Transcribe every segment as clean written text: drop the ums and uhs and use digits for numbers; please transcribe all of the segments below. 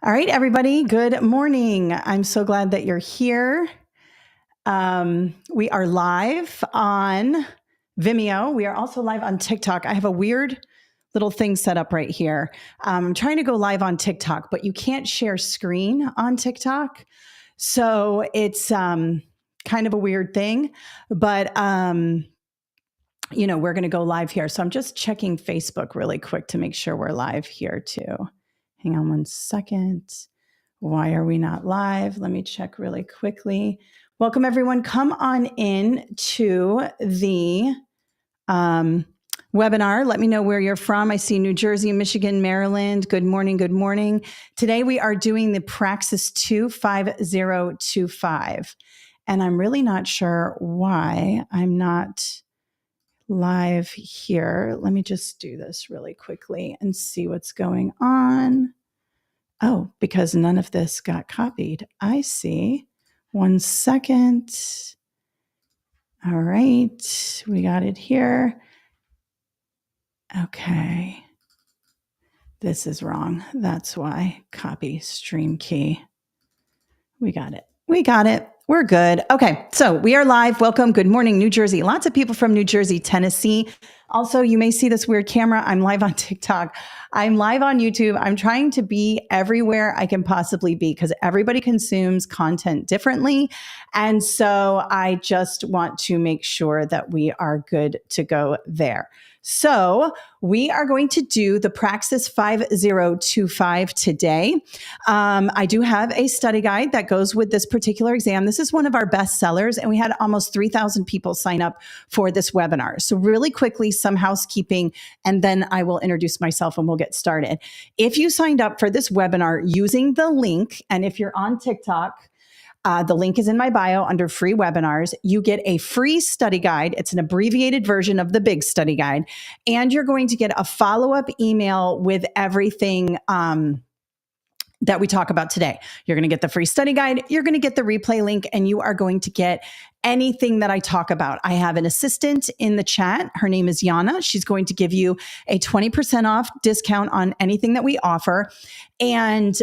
All right, everybody. Good morning. I'm so glad that you're here. We are live on Vimeo. We are also live on TikTok. I have a weird little thing set up right here. I'm trying to go live on TikTok, but you can't share screen on TikTok. So it's kind of a weird thing. But, we're going to go live here. So I'm just checking Facebook really quick to make sure we're live here too. Hang on one second. Why are we not live? Let me check really quickly. Welcome, everyone. Come on in to the webinar. Let me know where you're from. I see New Jersey, Michigan, Maryland. Good morning. Good morning. Today we are doing the Praxis 25025. And I'm really not sure why I'm not live here. Let me just do this really quickly and see what's going on. Oh, because none of this got copied. I see. 1 second. All right. We got it here. Okay. This is wrong. That's why. Copy stream key. We got it. We got it. We're good. Okay. So we are live. Welcome. Good morning, New Jersey. Lots of people from New Jersey, Tennessee. Also, you may see this weird camera. I'm live on TikTok. I'm live on YouTube. I'm trying to be everywhere I can possibly be because everybody consumes content differently. And so I just want to make sure that we are good to go there. So we are going to do the Praxis 5025 today. I do have a study guide that goes with this particular exam. This is one of our best sellers, and we had almost 3,000 people sign up for this webinar. So really quickly, some housekeeping, and then I will introduce myself and we'll get started. If you signed up for this webinar using the link, and if you're on TikTok, the link is in my bio under free webinars. You get a free study guide. It's an abbreviated version of the big study guide. And you're going to get a follow-up email with everything that we talk about today. You're going to get the free study guide. You're going to get the replay link, and you are going to get anything that I talk about. I have an assistant in the chat. Her name is Yana. She's going to give you a 20% off discount on anything that we offer. And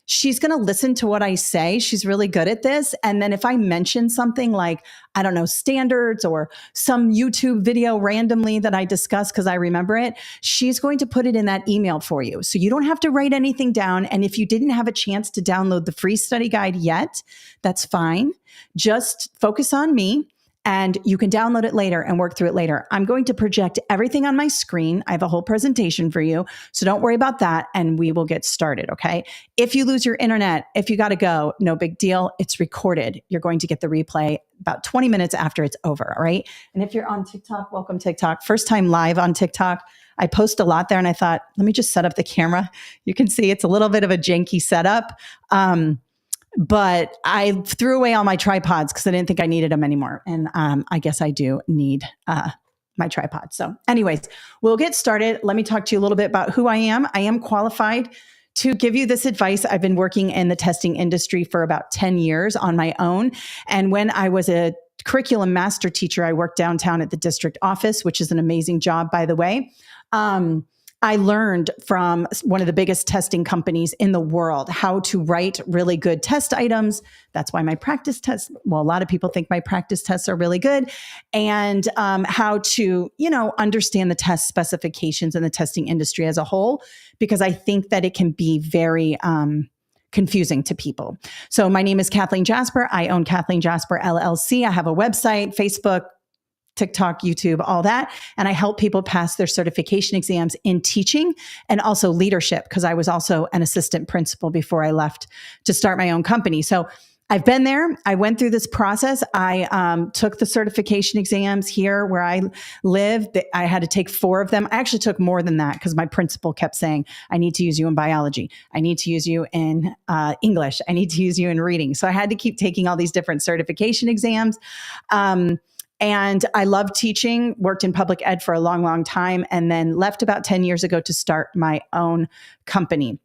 she's going to listen to what I say. She's really good at this. And then if I mention something like, I don't know, standards or some YouTube video randomly that I discuss because I remember it, she's going to put it in that email for you. So you don't have to write anything down. And if you didn't have a chance to download the free study guide yet, that's fine. Just focus on me. And you can download it later and work through it later. I'm going to project everything on my screen. I have a whole presentation for you. So don't worry about that. And we will get started, okay? If you lose your internet, if you got to go, no big deal. It's recorded. You're going to get the replay about 20 minutes after it's over, all right? And if you're on TikTok, welcome TikTok. First time live on TikTok. I post a lot there and I thought, let me just set up the camera. You can see it's a little bit of a janky setup. But I threw away all my tripods because I didn't think I needed them anymore. And I guess I do need my tripod. So anyways, we'll get started. Let me talk to you a little bit about who I am. I am qualified to give you this advice. I've been working in the testing industry for about 10 years on my own. And when I was a curriculum master teacher, I worked downtown at the district office, which is an amazing job, by the way. I learned from one of the biggest testing companies in the world how to write really good test items. That's why my practice tests, well, a lot of people think my practice tests are really good, and how to, understand the test specifications in the testing industry as a whole, because I think that it can be very confusing to people. So my name is Kathleen Jasper. I own Kathleen Jasper LLC. I have a website, Facebook, TikTok, YouTube, all that. And I help people pass their certification exams in teaching and also leadership, because I was also an assistant principal before I left to start my own company. So I've been there. I went through this process. I took the certification exams here where I live. I had to take 4 of them. I actually took more than that because my principal kept saying, I need to use you in biology. I need to use you in English. I need to use you in reading. So I had to keep taking all these different certification exams. And I love teaching, worked in public ed for a long, long time, and then left about 10 years ago to start my own company.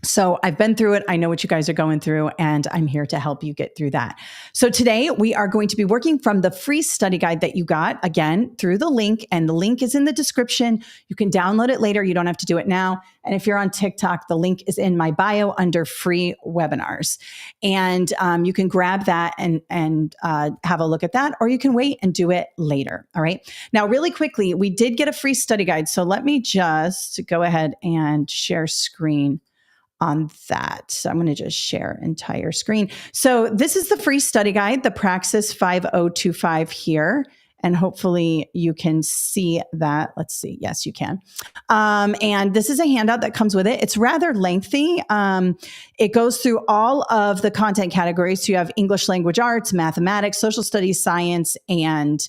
So I've been through it. I know what you guys are going through, and I'm here to help you get through that. So today we are going to be working from the free study guide that you got, again, through the link, and the link is in the description. You can download it later. You don't have to do it now. And if you're on TikTok, the link is in my bio under free webinars. And you can grab that and have a look at that, or you can wait and do it later. All right. Now, really quickly, we did get a free study guide. So let me just go ahead and share screen on that. So I'm going to just share entire screen. So this is the free study guide, the Praxis 5025 here. And hopefully you can see that. Let's see. Yes, you can. And this is a handout that comes with it. It's rather lengthy. It goes through all of the content categories. So you have English language arts, mathematics, social studies, science, and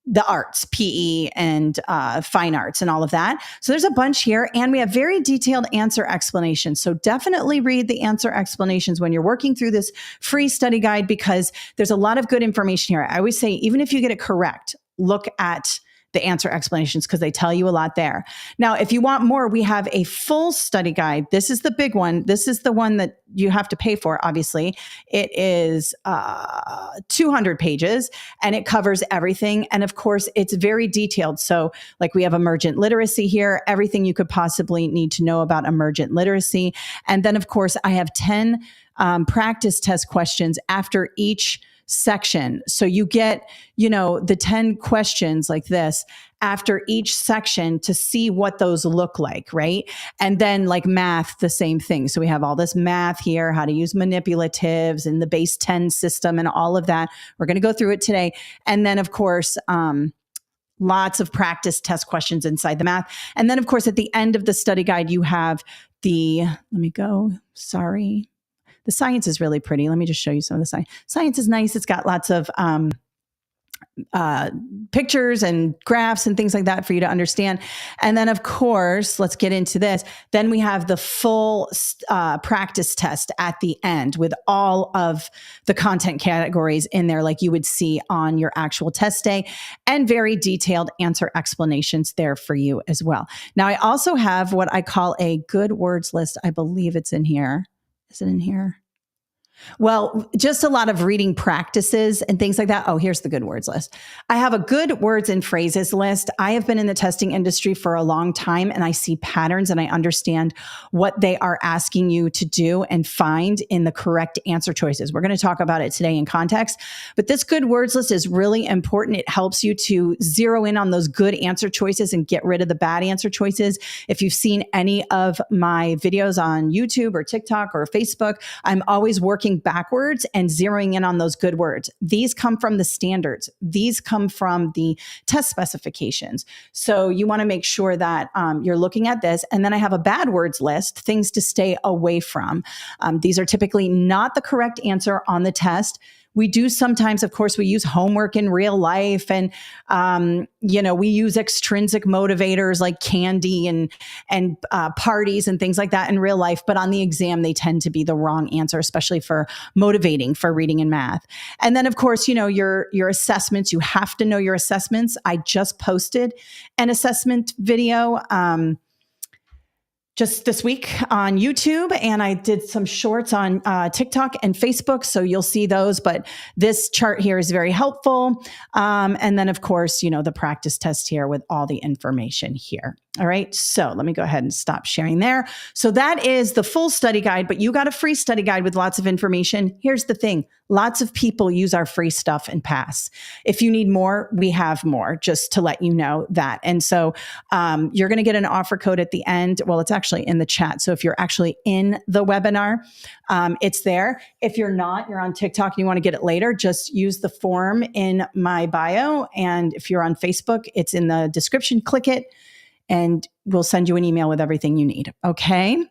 the arts, PE, and fine arts, and all of that. So there's a bunch here, and we have very detailed answer explanations. So definitely read the answer explanations when you're working through this free study guide, because there's a lot of good information here. I always say, even if you get it correct, look at the answer explanations, because they tell you a lot there. Now, if you want more, we have a full study guide. This is the big one. This is the one that you have to pay for, obviously. It is 200 pages, and it covers everything. And of course, it's very detailed. So like we have emergent literacy here, everything you could possibly need to know about emergent literacy. And then, of course, I have 10 practice test questions after each section. So you get, the 10 questions like this after each section to see what those look like, right? And then like math, the same thing. So we have all this math here, how to use manipulatives and the base 10 system and all of that. We're going to go through it today. And then, of course, lots of practice test questions inside the math. And then, of course, at the end of the study guide, you have the science is really pretty. Let me just show you some of the science. Science is nice. It's got lots of pictures and graphs and things like that for you to understand. And then, of course, let's get into this. Then we have the full practice test at the end with all of the content categories in there, like you would see on your actual test day, and very detailed answer explanations there for you as well. Now, I also have what I call a good words list. I believe it's in here. Is it in here? Well, just a lot of reading practices and things like that. Oh, here's the good words list. I have a good words and phrases list. I have been in the testing industry for a long time, and I see patterns, and I understand what they are asking you to do and find in the correct answer choices. We're going to talk about it today in context, but this good words list is really important. It helps you to zero in on those good answer choices and get rid of the bad answer choices. If you've seen any of my videos on YouTube or TikTok or Facebook, I'm always working backwards and zeroing in on those good words. These come from the standards. These come from the test specifications. So you want to make sure that you're looking at this. And then I have a bad words list, things to stay away from. These are typically not the correct answer on the test. We do sometimes, of course, we use homework in real life, and, we use extrinsic motivators like candy and parties and things like that in real life. But on the exam, they tend to be the wrong answer, especially for motivating for reading and math. And then, of course, your assessments, you have to know your assessments. I just posted an assessment video just this week on YouTube, and I did some shorts on TikTok and Facebook, so you'll see those. But this chart here is very helpful. And then, of course, the practice test here with all the information here. All right, so let me go ahead and stop sharing there. So that is the full study guide, but you got a free study guide with lots of information. Here's the thing. Lots of people use our free stuff and pass. If you need more, we have more, just to let you know that. And so you're going to get an offer code at the end. Well, it's actually in the chat. So if you're actually in the webinar, it's there. If you're not, you're on TikTok and you want to get it later, just use the form in my bio. And if you're on Facebook, it's in the description. Click it, and we'll send you an email with everything you need. Okay.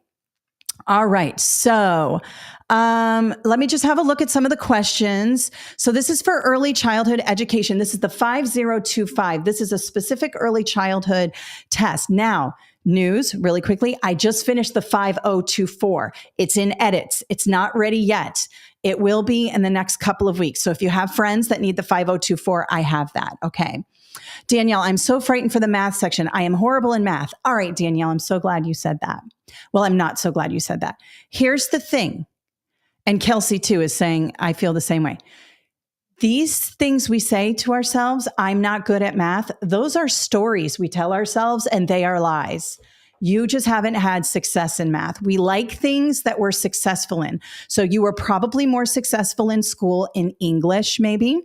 All right. So let me just have a look at some of the questions. So this is for early childhood education. This is the 5025. This is a specific early childhood test. Now, news really quickly. I just finished the 5024. It's in edits. It's not ready yet. It will be in the next couple of weeks. So if you have friends that need the 5024, I have that. Okay. Danielle, I'm so frightened for the math section. I am horrible in math. All right, Danielle, I'm so glad you said that. Well, I'm not so glad you said that. Here's the thing. And Kelsey, too, is saying, I feel the same way. These things we say to ourselves, I'm not good at math, those are stories we tell ourselves, and they are lies. You just haven't had success in math. We like things that we're successful in. So you were probably more successful in school in English, maybe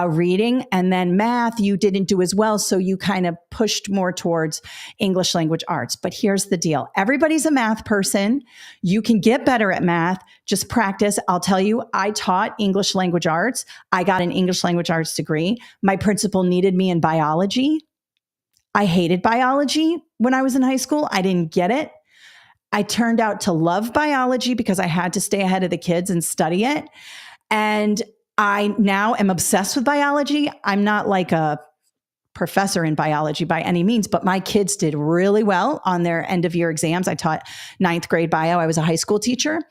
reading, and then math you didn't do as well. So you kind of pushed more towards English language arts. But here's the deal. Everybody's a math person. You can get better at math. Just practice. I'll tell you, I taught English language arts. I got an English language arts degree. My principal needed me in biology. I hated biology when I was in high school. I didn't get it. I turned out to love biology because I had to stay ahead of the kids and study it. And I now am obsessed with biology. I'm not like a professor in biology by any means, but my kids did really well on their end of year exams. I taught 9th grade bio. I was a high school teacher.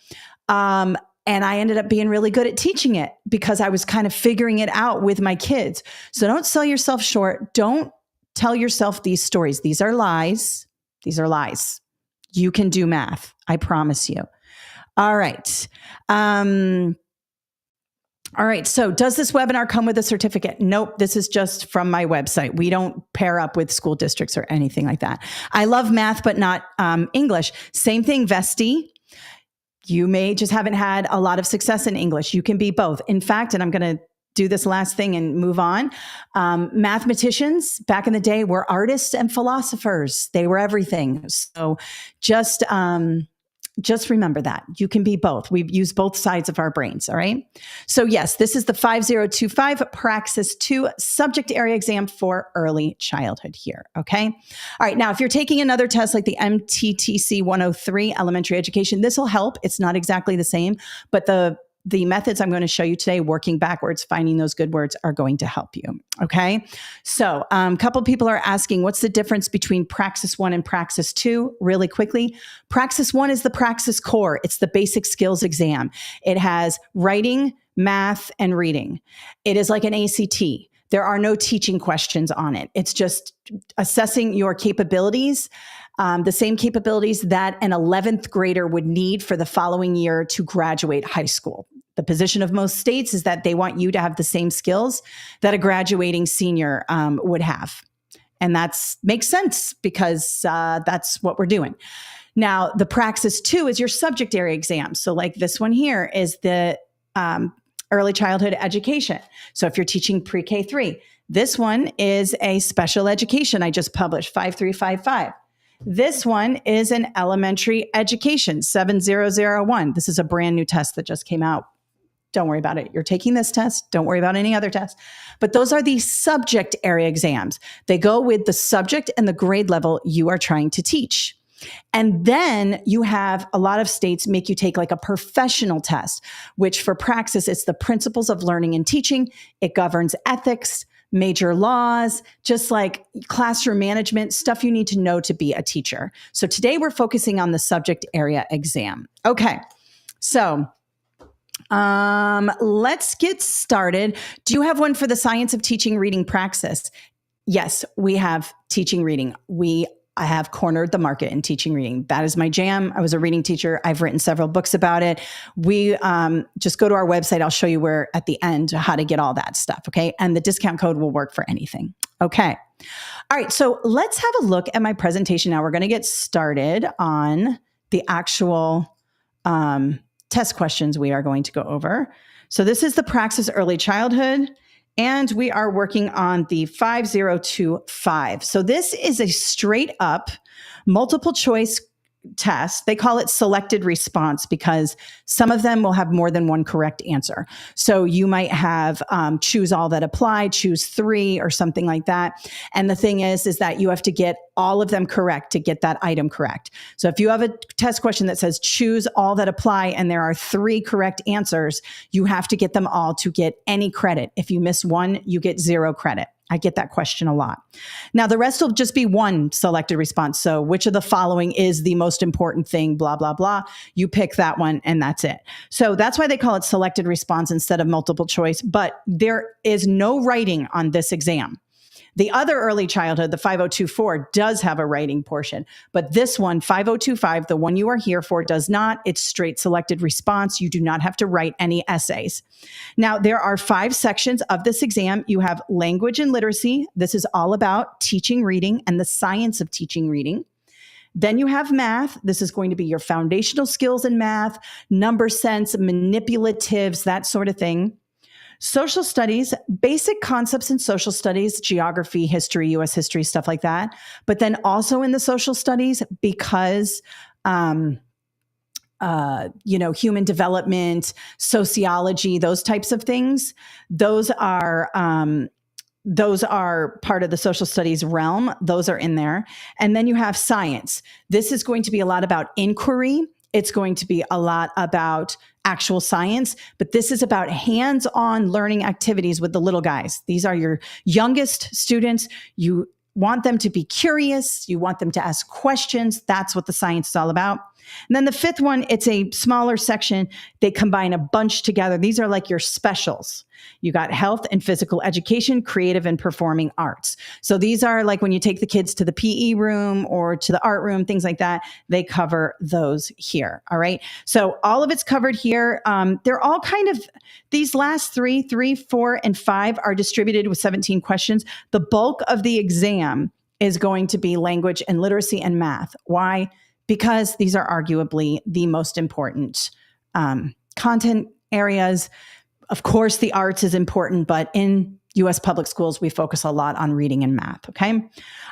And I ended up being really good at teaching it because I was kind of figuring it out with my kids. So don't sell yourself short. Don't tell yourself these stories. These are lies. These are lies. You can do math. I promise you. All right. All right. So does this webinar come with a certificate? Nope. This is just from my website. We don't pair up with school districts or anything like that. I love math, but not English. Same thing, Vesti. You may just haven't had a lot of success in English. You can be both. In fact, and I'm going to do this last thing and move on. Mathematicians back in the day were artists and philosophers. They were everything. So just remember that you can be both. We use both sides of our brains. All right. So yes, this is the 5025 Praxis 2 subject area exam for early childhood here. Okay. All right. Now, if you're taking another test like the MTTC 103 elementary education, this will help. It's not exactly the same, but the methods I'm going to show you today, working backwards, finding those good words, are going to help you. Okay. So a couple people are asking, what's the difference between Praxis 1 and Praxis 2? Really quickly, Praxis 1 is the Praxis core. It's the basic skills exam. It has writing, math, and reading. It is like an ACT. There are no teaching questions on it. It's just assessing your capabilities, the same capabilities that an 11th grader would need for the following year to graduate high school. The position of most states is that they want you to have the same skills that a graduating senior would have. And that makes sense because that's what we're doing. Now, the Praxis 2 is your subject area exam. So like this one here is the early childhood education. So if you're teaching pre-K 3, this one is a special education I just published, 5355. This one is an elementary education, 7001. This is a brand new test that just came out. Don't worry about it. You're taking this test. Don't worry about any other test. But those are the subject area exams. They go with the subject and the grade level you are trying to teach. And then you have a lot of states make you take like a professional test, which for Praxis, it's the principles of learning and teaching. It governs ethics, major laws, just like classroom management, stuff you need to know to be a teacher. So today we're focusing on the subject area exam. Okay, so let's get started. Do you have one for the science of teaching reading Praxis? Yes, we have teaching reading. I have cornered the market in teaching reading. That is my jam. I was a reading teacher. I've written several books about it. We just go to our website. I'll show you where at the end how to get all that stuff. Okay. And the discount code will work for anything. Okay. All right. So let's have a look at my presentation now. We're going to get started on the actual test questions we are going to go over. So this is the Praxis Early Childhood. And we are working on the 5025. So this is a straight up multiple choice test. They call it selected response because some of them will have more than one correct answer. So you might have choose all that apply, choose 3 or something like that. And the thing is that you have to get all of them correct to get that item correct. So if you have a test question that says choose all that apply and there are 3 correct answers, you have to get them all to get any credit. If you miss one, you get 0 credit. I get that question a lot. Now, the rest will just be one selected response. So which of the following is the most important thing, blah, blah, blah. You pick that one and that's it. So that's why they call it selected response instead of multiple choice. But there is no writing on this exam. The other early childhood, the 5024, does have a writing portion, but this one, 5025, the one you are here for, does not. It's straight selected response. You do not have to write any essays. Now, there are 5 sections of this exam. You have language and literacy. This is all about teaching reading and the science of teaching reading. Then you have math. This is going to be your foundational skills in math, number sense, manipulatives, that sort of thing. Social studies, basic concepts in social studies, geography, history, US history, stuff like that. But then also in the social studies, because, human development, sociology, those types of things, those are part of the social studies realm. Those are in there. And then you have science. This is going to be a lot about inquiry. It's going to be a lot about actual science, but this is about hands-on learning activities with the little guys. These are your youngest students. You want them to be curious. You want them to ask questions. That's what the science is all about. And then the 5th one, it's a smaller section. They combine a bunch together. These are like your specials. You got health and physical education, creative and performing arts. So these are like when you take the kids to the PE room or to the art room, things like that, they cover those here. All right. So all of it's covered here. They're all kind of, these last 3, 4, and 5 are distributed with 17 questions. The bulk of the exam is going to be language and literacy and math. Why? Because these are arguably the most important content areas. Of course, the arts is important, but in US public schools, we focus a lot on reading and math, okay?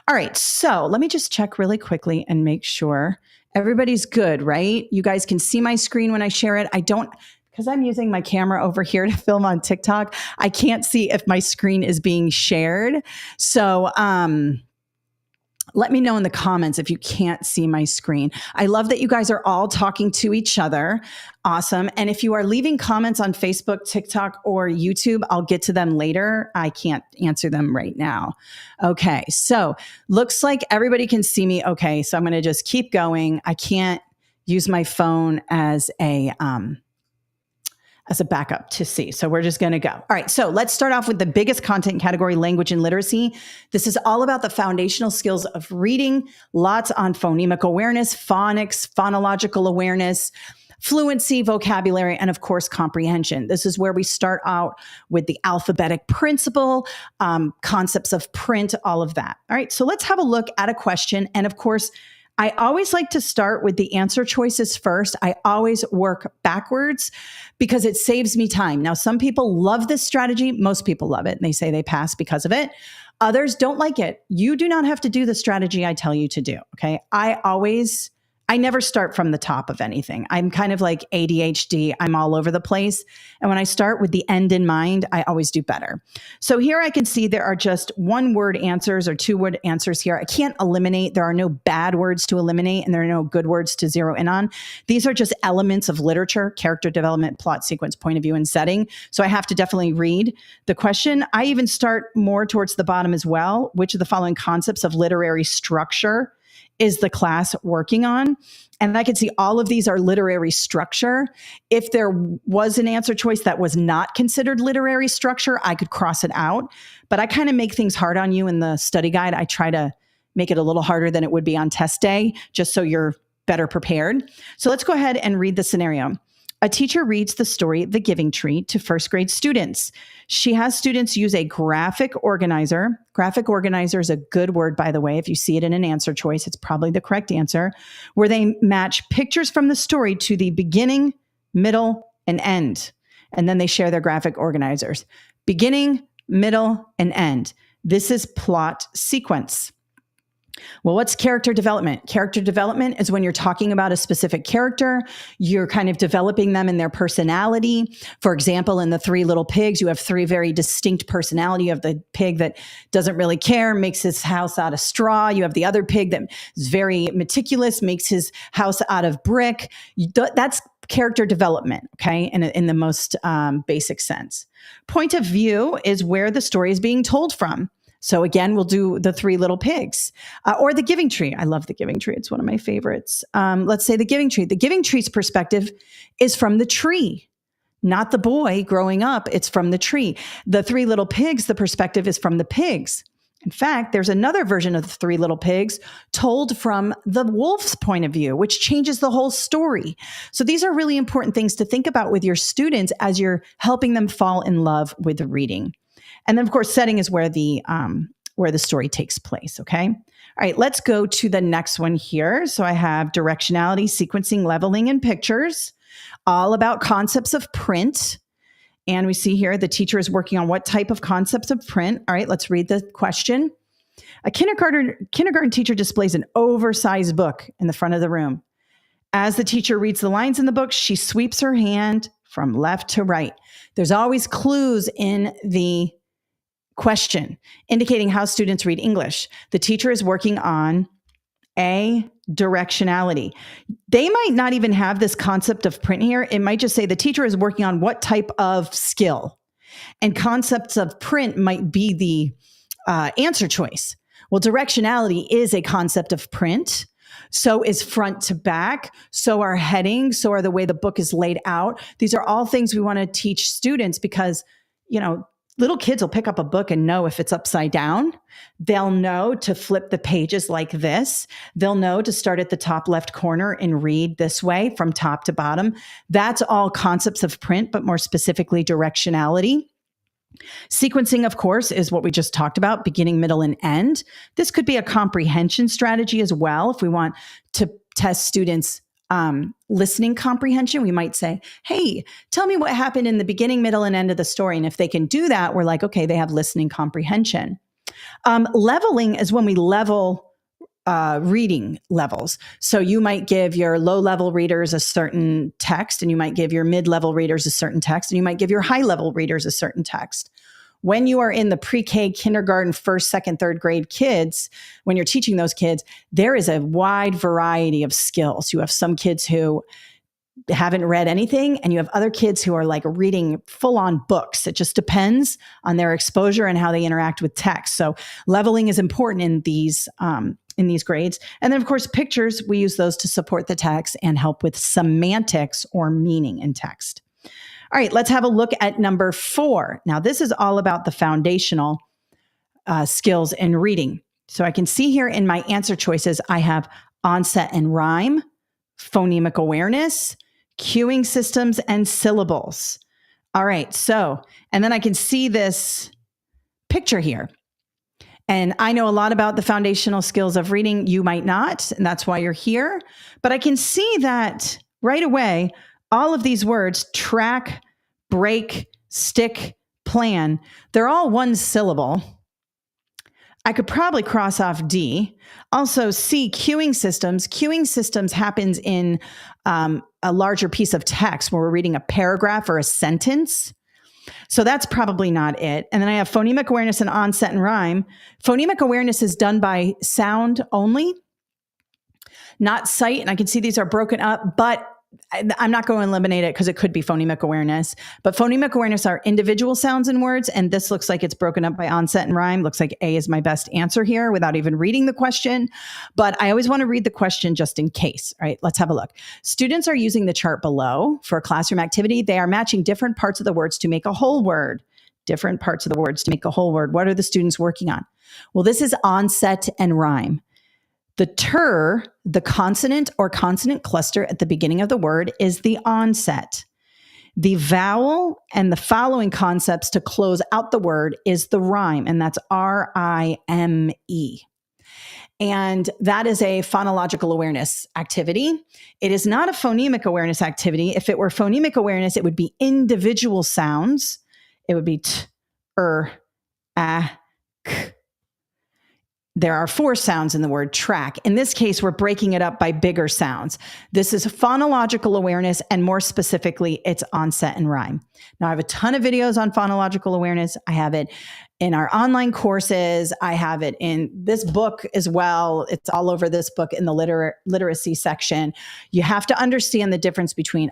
All right, so let me just check really quickly and make sure everybody's good, right? You guys can see my screen when I share it. I don't, because I'm using my camera over here to film on TikTok, I can't see if my screen is being shared. So, let me know in the comments if you can't see my screen. I love that you guys are all talking to each other. Awesome. And if you are leaving comments on Facebook, TikTok, or YouTube, I'll get to them later. I can't answer them right now. Okay. So looks like everybody can see me. Okay. So I'm going to just keep going. I can't use my phone as a backup to see. So we're just going to go. All right. So let's start off with the biggest content category, language and literacy. This is all about the foundational skills of reading, lots on phonemic awareness, phonics, phonological awareness, fluency, vocabulary, and of course, comprehension. This is where we start out with the alphabetic principle, concepts of print, all of that. All right. So let's have a look at a question. And of course, I always like to start with the answer choices first. I always work backwards because it saves me time. Now, some people love this strategy. Most people love it, and they say they pass because of it. Others don't like it. You do not have to do the strategy I tell you to do, okay? I never start from the top of anything. I'm kind of like ADHD. I'm all over the place. And when I start with the end in mind, I always do better. So here I can see there are just 1-word answers or 2-word answers here. I can't eliminate. There are no bad words to eliminate, and there are no good words to zero in on. These are just elements of literature, character development, plot sequence, point of view, and setting. So I have to definitely read the question. I even start more towards the bottom as well. Which of the following concepts of literary structure is the class working on? And I can see all of these are literary structure. If there was an answer choice that was not considered literary structure, I could cross it out. But I kind of make things hard on you in the study guide. I try to make it a little harder than it would be on test day, just so you're better prepared. So let's go ahead and read the scenario. A teacher reads the story, The Giving Tree, to first grade students. She has students use a graphic organizer. Graphic organizer is a good word, by the way. If you see it in an answer choice, it's probably the correct answer, where they match pictures from the story to the beginning, middle, and end. And then they share their graphic organizers. Beginning, middle, and end. This is plot sequence. Well, what's character development? Character development is when you're talking about a specific character, you're kind of developing them in their personality. For example, in the 3 Little Pigs, you have 3 very distinct personality. You have the pig that doesn't really care, makes his house out of straw. You have the other pig that is very meticulous, makes his house out of brick. That's character development, okay, in the most basic sense. Point of view is where the story is being told from. So again, we'll do the 3 Little Pigs or the Giving Tree. I love the Giving Tree. It's one of my favorites. Let's say the Giving Tree. The Giving Tree's perspective is from the tree, not the boy growing up. It's from the tree. The 3 Little Pigs, the perspective is from the pigs. In fact, there's another version of the Three Little Pigs told from the wolf's point of view, which changes the whole story. So these are really important things to think about with your students as you're helping them fall in love with reading. And then, of course, setting is where the story takes place, okay? All right, let's go to the next one here. So I have directionality, sequencing, leveling, and pictures, all about concepts of print. And we see here the teacher is working on what type of concepts of print. All right, let's read the question. A kindergarten teacher displays an oversized book in the front of the room. As the teacher reads the lines in the book, she sweeps her hand from left to right. There's always clues in the question indicating how students read English. The teacher is working on A, directionality. They might not even have this concept of print here. It might just say the teacher is working on what type of skill. And concepts of print might be the answer choice. Well, directionality is a concept of print. So is front to back. So are headings. So are the way the book is laid out. These are all things we want to teach students because, little kids will pick up a book and know if it's upside down. They'll know to flip the pages like this. They'll know to start at the top left corner and read this way from top to bottom. That's all concepts of print, but more specifically directionality. Sequencing, of course, is what we just talked about, beginning, middle, and end. This could be a comprehension strategy as well. If we want to test students' listening comprehension, we might say, hey, tell me what happened in the beginning, middle, and end of the story. And if they can do that, we're like, okay, they have listening comprehension. Leveling is when we level reading levels. So you might give your low-level readers a certain text, and you might give your mid-level readers a certain text, and you might give your high-level readers a certain text. When you are in the pre-K, kindergarten, first, second, third grade kids, when you're teaching those kids, there is a wide variety of skills. You have some kids who haven't read anything, and you have other kids who are like reading full-on books. It just depends on their exposure and how they interact with text. So leveling is important in these grades. And then, of course, pictures, we use those to support the text and help with semantics or meaning in text. All right, let's have a look at number 4. Now, this is all about the foundational skills in reading. So I can see here in my answer choices, I have onset and rhyme, phonemic awareness, cueing systems, and syllables. All right, and then I can see this picture here. And I know a lot about the foundational skills of reading. You might not, and that's why you're here. But I can see that right away, all of these words, track, break, stick, plan, they're all one syllable. I could probably cross off D. Also, C, cueing systems. Cueing systems happens in a larger piece of text where we're reading a paragraph or a sentence. So that's probably not it. And then I have phonemic awareness and onset and rhyme. Phonemic awareness is done by sound only, not sight. And I can see these are broken up, but I'm not going to eliminate it because it could be phonemic awareness. But phonemic awareness are individual sounds in words. And this looks like it's broken up by onset and rhyme. Looks like A is my best answer here without even reading the question. But I always want to read the question just in case. All right, let's have a look. Students are using the chart below for a classroom activity. They are matching different parts of the words to make a whole word. Different parts of the words to make a whole word. What are the students working on? Well, this is onset and rhyme. The the consonant or consonant cluster at the beginning of the word, is the onset. The vowel and the following concepts to close out the word is the rhyme, and that's R-I-M-E. And that is a phonological awareness activity. It is not a phonemic awareness activity. If it were phonemic awareness, it would be individual sounds. It would be t, k. There are 4 sounds in the word track. In this case, we're breaking it up by bigger sounds. This is phonological awareness, and more specifically, it's onset and rhyme. Now, I have a ton of videos on phonological awareness. I have it in our online courses. I have it in this book as well. It's all over this book in the literacy section. You have to understand the difference between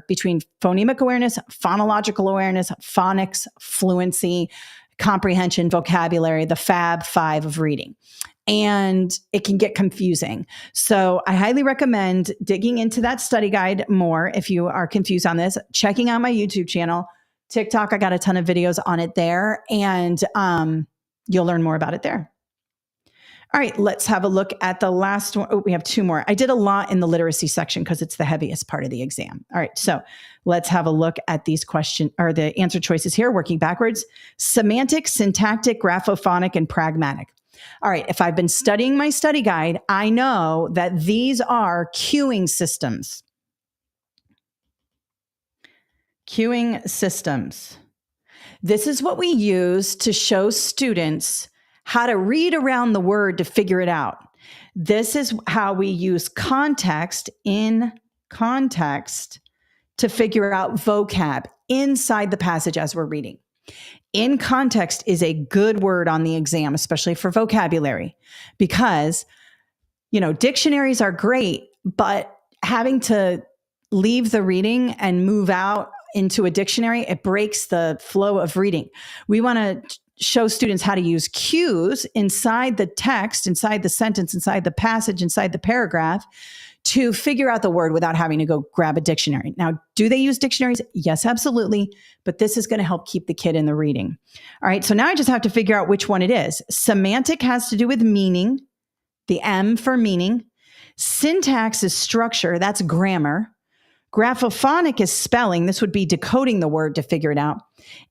between phonemic awareness, phonological awareness, phonics, fluency, comprehension, vocabulary, the Fab 5 of reading. And it can get confusing. So I highly recommend digging into that study guide more if you are confused on this, checking out my YouTube channel, TikTok. I got a ton of videos on it there. And You'll learn more about it there. All right, let's have a look at the last one. Oh, we have two more. I did a lot in the literacy section because it's the heaviest part of the exam. All right, so let's have a look at these questions or the answer choices here, working backwards. Semantic, syntactic, graphophonic, and pragmatic. All right, if I've been studying my study guide, I know that these are cueing systems. Cueing systems. This is what we use to show students how to read around the word to figure it out. This is how we use context in context to figure out vocab inside the passage as we're reading. In context is a good word on the exam, especially for vocabulary, because, dictionaries are great, but having to leave the reading and move out into a dictionary, it breaks the flow of reading. We want to show students how to use cues inside the text, inside the sentence, inside the passage, inside the paragraph to figure out the word without having to go grab a dictionary. Now, do they use dictionaries? Yes, absolutely. But this is going to help keep the kid in the reading. All right. So now I just have to figure out which one it is. Semantic has to do with meaning, the M for meaning. Syntax is structure. That's grammar. Graphophonic is spelling. This would be decoding the word to figure it out.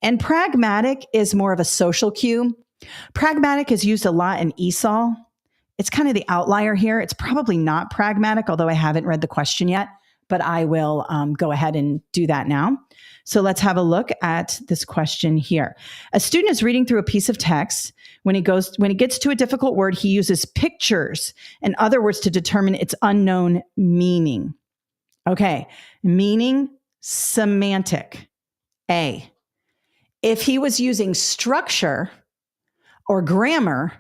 And pragmatic is more of a social cue. Pragmatic is used a lot in ESOL. It's kind of the outlier here. It's probably not pragmatic, although I haven't read the question yet, but I will go ahead and do that now. So let's have a look at this question here. A student is reading through a piece of text. When he gets to a difficult word, he uses pictures and other words to determine its unknown meaning. Okay, meaning, semantic, A. If he was using structure or grammar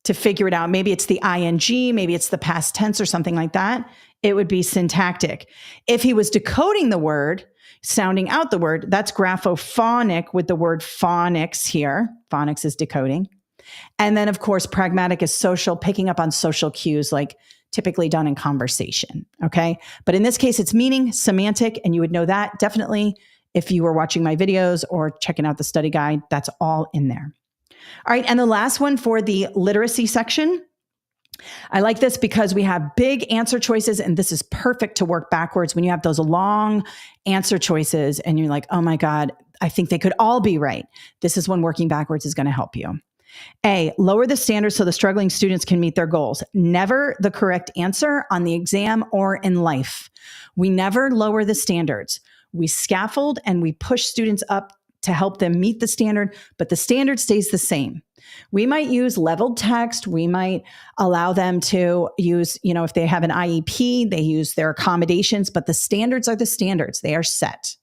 to figure it out, maybe it's the ing, maybe it's the past tense or something like that, it would be syntactic. If he was decoding the word, sounding out the word, that's graphophonic with the word phonics here. Phonics is decoding. And then, of course, pragmatic is social, picking up on social cues like typically done in conversation, okay? But in this case, it's meaning, semantic, and you would know that definitely if you were watching my videos or checking out the study guide. That's all in there. All right, and the last one for the literacy section. I like this because we have big answer choices, and this is perfect to work backwards when you have those long answer choices and you're like, oh my God, I think they could all be right. This is when working backwards is going to help you. A, lower the standards so the struggling students can meet their goals. Never the correct answer on the exam or in life. We never lower the standards. We scaffold and we push students up to help them meet the standard, but the standard stays the same. We might use leveled text. We might allow them to use, if they have an IEP, they use their accommodations, but the standards are the standards. They are set.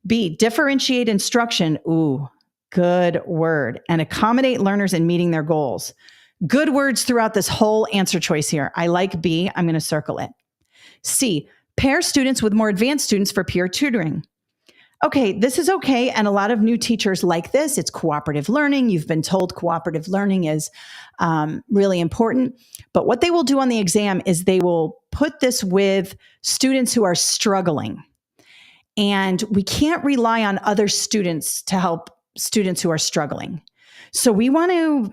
B, differentiate instruction. Ooh, good word. And accommodate learners in meeting their goals. Good words throughout this whole answer choice here. I like B. I'm going to circle it. C, pair students with more advanced students for peer tutoring. Okay, this is okay. And a lot of new teachers like this. It's cooperative learning. You've been told cooperative learning is really important. But what they will do on the exam is they will put this with students who are struggling. And we can't rely on other students to help students who are struggling. So we want to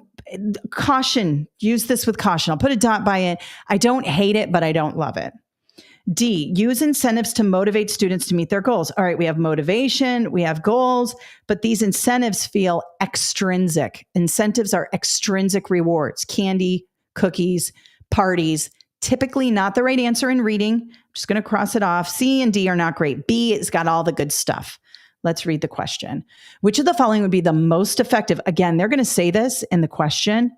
use this with caution. I'll put a dot by it. I don't hate it, but I don't love it. D, use incentives to motivate students to meet their goals. All right, we have motivation, we have goals, but these incentives feel extrinsic. Incentives are extrinsic rewards, candy, cookies, parties, typically not the right answer in reading. I'm just going to cross it off. C and D are not great. B has got all the good stuff. Let's read the question. Which of the following would be the most effective? Again, they're going to say this in the question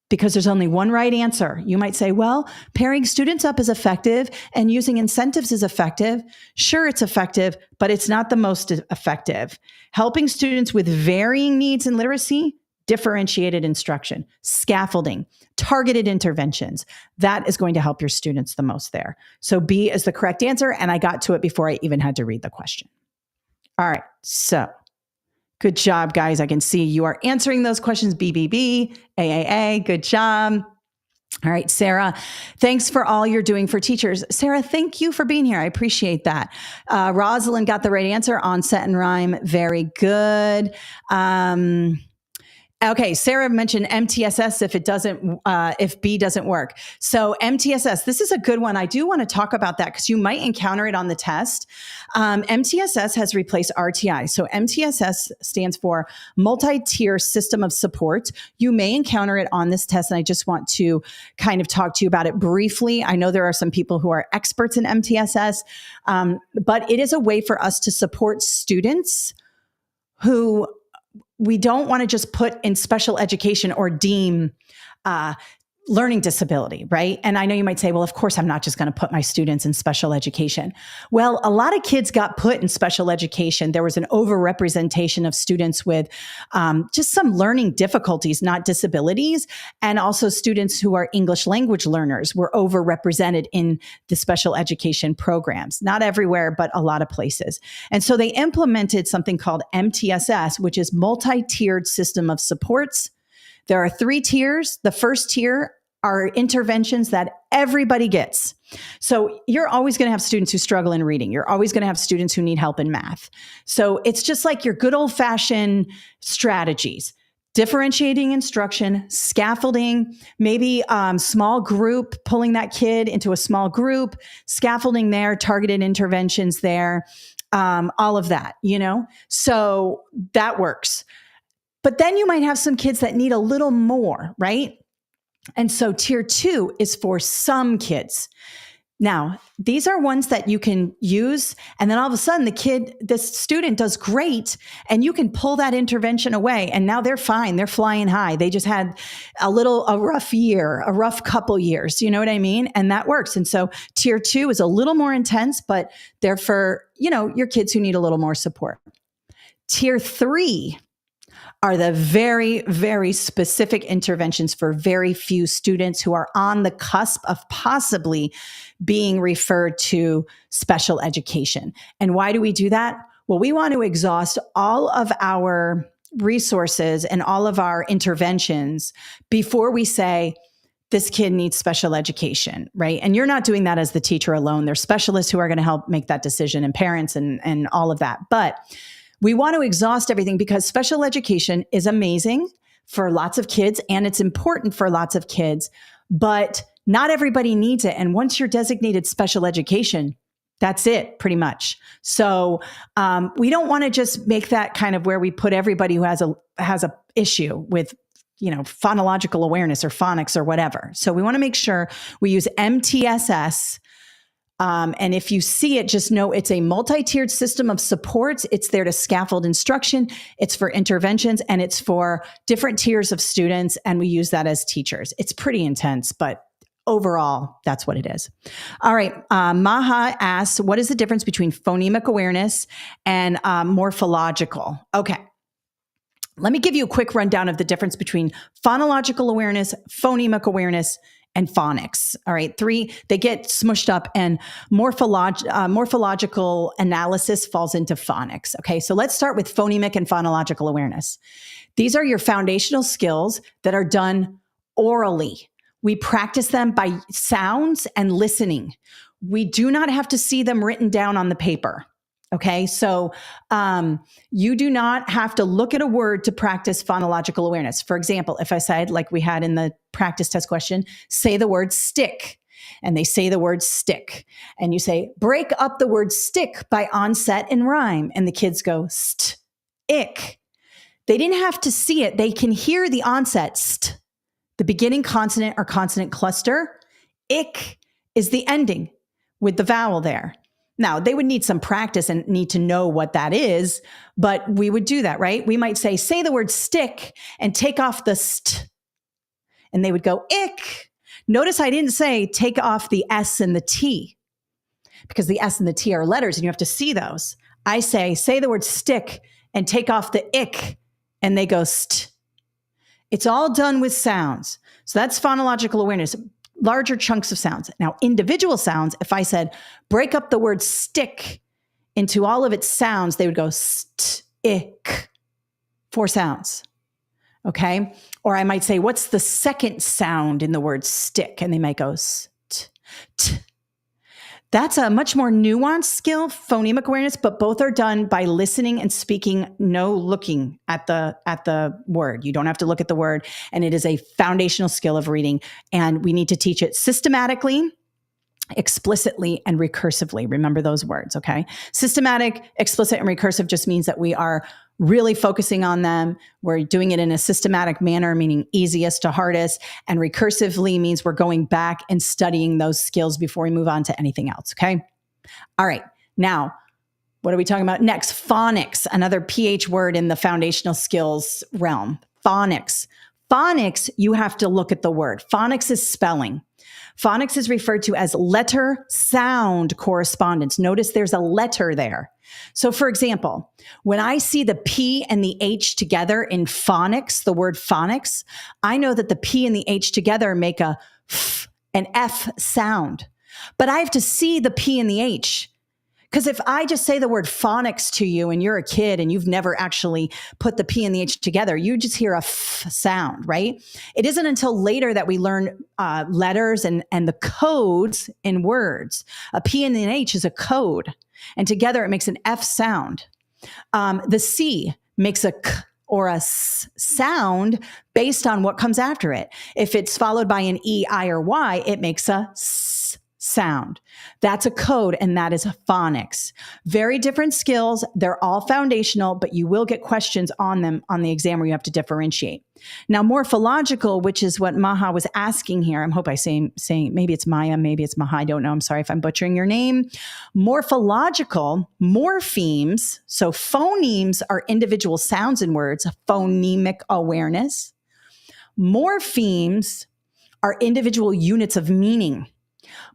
because there's only one right answer. You might say, well, pairing students up is effective and using incentives is effective. Sure, it's effective, but it's not the most effective. Helping students with varying needs in literacy, differentiated instruction, scaffolding, targeted interventions. That is going to help your students the most there. So B is the correct answer, and I got to it before I even had to read the question. All right, so good job, guys. I can see you are answering those questions. BBB, AAA, good job. All right, Sarah, thanks for all you're doing for teachers. Sarah, thank you for being here. I appreciate that. Rosalind got the right answer, onset and rhyme. Very good. Okay, Sarah mentioned MTSS if B doesn't work. So MTSS, this is a good one. I do want to talk about that because you might encounter it on the test. MTSS has replaced RTI. So MTSS stands for multi-tier system of support. You may encounter it on this test, and I just want to kind of talk to you about it briefly. I know there are some people who are experts in MTSS, but it is a way for us to support students who we don't want to just put in special education or deem learning disability, right? And I know you might say, well, of course, I'm not just going to put my students in special education. Well, a lot of kids got put in special education. There was an overrepresentation of students with just some learning difficulties, not disabilities. And also students who are English language learners were overrepresented in the special education programs. Not everywhere, but a lot of places. And so they implemented something called MTSS, which is multi-tiered system of supports. There are 3 tiers. The first tier are interventions that everybody gets. So you're always going to have students who struggle in reading. You're always going to have students who need help in math. So it's just like your good old-fashioned strategies: differentiating instruction, scaffolding, maybe small group, pulling that kid into a small group, scaffolding there, targeted interventions there, all of that, So that works. But then you might have some kids that need a little more, right? And so tier 2 is for some kids. Now, these are ones that you can use, and then all of a sudden this student does great, and you can pull that intervention away, and now they're fine. They're flying high. They just had a rough couple years. You know what I mean? And that works. And so tier 2 is a little more intense, but they're for, your kids who need a little more support. Tier 3 are the very, very specific interventions for very few students who are on the cusp of possibly being referred to special education. And why do we do that? Well, we want to exhaust all of our resources and all of our interventions before we say, this kid needs special education, right? And you're not doing that as the teacher alone. There's specialists who are going to help make that decision, and parents and all of that. But we want to exhaust everything because special education is amazing for lots of kids, and it's important for lots of kids, but not everybody needs it. And once you're designated special education, that's it pretty much. So we don't want to just make that kind of where we put everybody who has a issue with phonological awareness or phonics or whatever. So we want to make sure we use MTSS. And if you see it, just know it's a multi-tiered system of supports. It's there to scaffold instruction. It's for interventions, and it's for different tiers of students. And we use that as teachers. It's pretty intense, but overall, that's what it is. All right. Maha asks, what is the difference between phonemic awareness and morphological? Okay. Let me give you a quick rundown of the difference between phonological awareness, phonemic awareness, and phonics. All right. 3, they get smushed up, and morphological analysis falls into phonics. Okay. So let's start with phonemic and phonological awareness. These are your foundational skills that are done orally. We practice them by sounds and listening. We do not have to see them written down on the paper. Okay, so you do not have to look at a word to practice phonological awareness. For example, if I said, like we had in the practice test question, say the word stick, and they say the word stick, and you say, break up the word stick by onset and rhyme, and the kids go st, ick. They didn't have to see it. They can hear the onset, st, the beginning consonant or consonant cluster. Ick is the ending with the vowel there. Now, they would need some practice and need to know what that is, but we would do that, right? We might say the word stick and take off the st, and they would go ick. Notice I didn't say take off the S and the T, because the S and the T are letters and you have to see those. I say the word stick and take off the ick, and they go st. It's all done with sounds. So that's phonological awareness. Larger chunks of sounds. Now, individual sounds, if I said, break up the word stick into all of its sounds, they would go st, ick, 4 sounds. Okay. Or I might say, what's the second sound in the word stick? And they might go st, t. That's a much more nuanced skill, phonemic awareness, but both are done by listening and speaking, no looking at the word. You don't have to look at the word, and it is a foundational skill of reading, and we need to teach it systematically, explicitly, and recursively. Remember those words, okay? Systematic, explicit, and recursive just means that we are really focusing on them. We're doing it in a systematic manner, meaning easiest to hardest. And recursively means we're going back and studying those skills before we move on to anything else, okay? All right. Now, what are we talking about next? Phonics, another PH word in the foundational skills realm. Phonics. Phonics, you have to look at the word. Phonics is spelling. Phonics is referred to as letter sound correspondence. Notice there's a letter there. So for example, when I see the P and the H together in phonics, the word phonics, I know that the P and the H together make a F, an F sound. But I have to see the P and the H. Because if I just say the word phonics to you and you're a kid and you've never actually put the P and the H together, you just hear a F sound, right? It isn't until later that we learn letters and the codes in words. A P and an H is a code, and together it makes an F sound. The C makes a K or a S sound based on what comes after it. If it's followed by an E, I, or Y, it makes a S sound. That's a code, and that is a phonics. Very different skills. They're all foundational, but you will get questions on them on the exam where you have to differentiate. Now, morphological, which is what Maha was asking here. I hope I saying maybe it's Maya, maybe it's Maha. I don't know. I'm sorry if I'm butchering your name. Morphological, morphemes. So phonemes are individual sounds in words, phonemic awareness. Morphemes are individual units of meaning.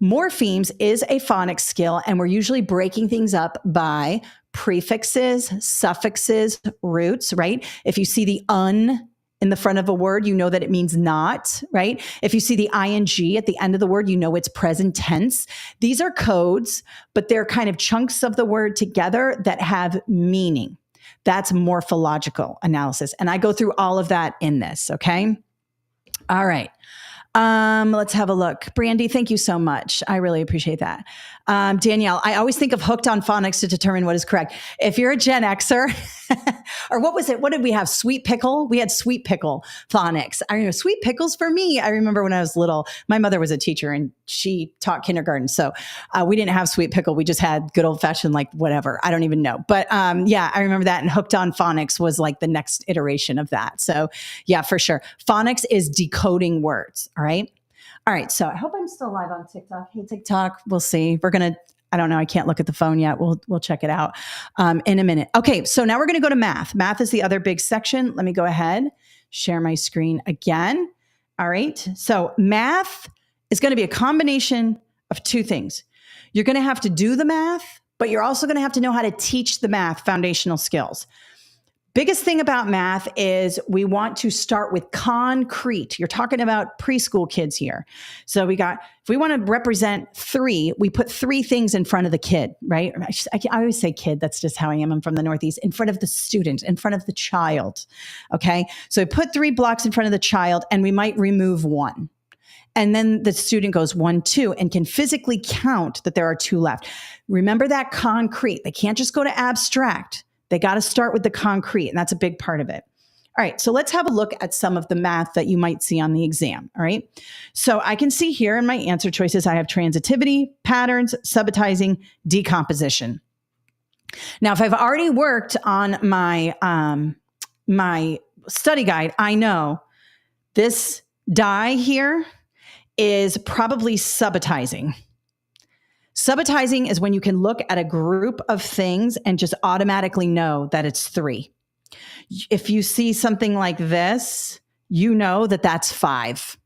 Morphemes is a phonics skill, and we're usually breaking things up by prefixes, suffixes, roots, right? If you see the un in the front of a word, you know that it means not, right? If you see the ing at the end of the word, you know it's present tense. These are codes, but they're kind of chunks of the word together that have meaning. That's morphological analysis. And I go through all of that in this, okay? All right. Let's have a look. Brandy, thank you so much. I really appreciate that. Danielle, I always think of hooked on phonics to determine what is correct. If you're a Gen Xer, or what was it? What did we have? Sweet pickle? We had sweet pickle phonics. I remember sweet pickles for me. I remember when I was little, my mother was a teacher and she taught kindergarten. So we didn't have sweet pickle. We just had good old fashioned, like whatever. I don't even know. But yeah, I remember that. And hooked on phonics was like the next iteration of that. So yeah, for sure. Phonics is decoding words. All right. All right. So I hope I'm still live on TikTok. Hey, TikTok, we'll see. We're going to, I don't know. I can't look at the phone yet. We'll check it out in a minute. Okay. So now we're going to go to math. Math is the other big section. Let me go ahead, share my screen again. All right. So math is going to be a combination of two things. You're going to have to do the math, but you're also going to have to know how to teach the math foundational skills. Biggest thing about math is we want to start with concrete. You're talking about preschool kids here. So if we want to represent three, we put three things in front of the kid, right? I always say kid. That's just how I am. I'm from the Northeast. In front of the student, in front of the child. Okay. So we put 3 blocks in front of the child and we might remove 1. And then the student goes 1, 2, and can physically count that there are 2 left. Remember that concrete. They can't just go to abstract. They got to start with the concrete, and that's a big part of it. All right, so let's have a look at some of the math that you might see on the exam, all right? So I can see here in my answer choices, I have transitivity, patterns, subitizing, decomposition. Now, if I've already worked on my, my study guide, I know this die here is probably subitizing. Subitizing is when you can look at a group of things and just automatically know that it's 3. If you see something like this, you know that that's 5.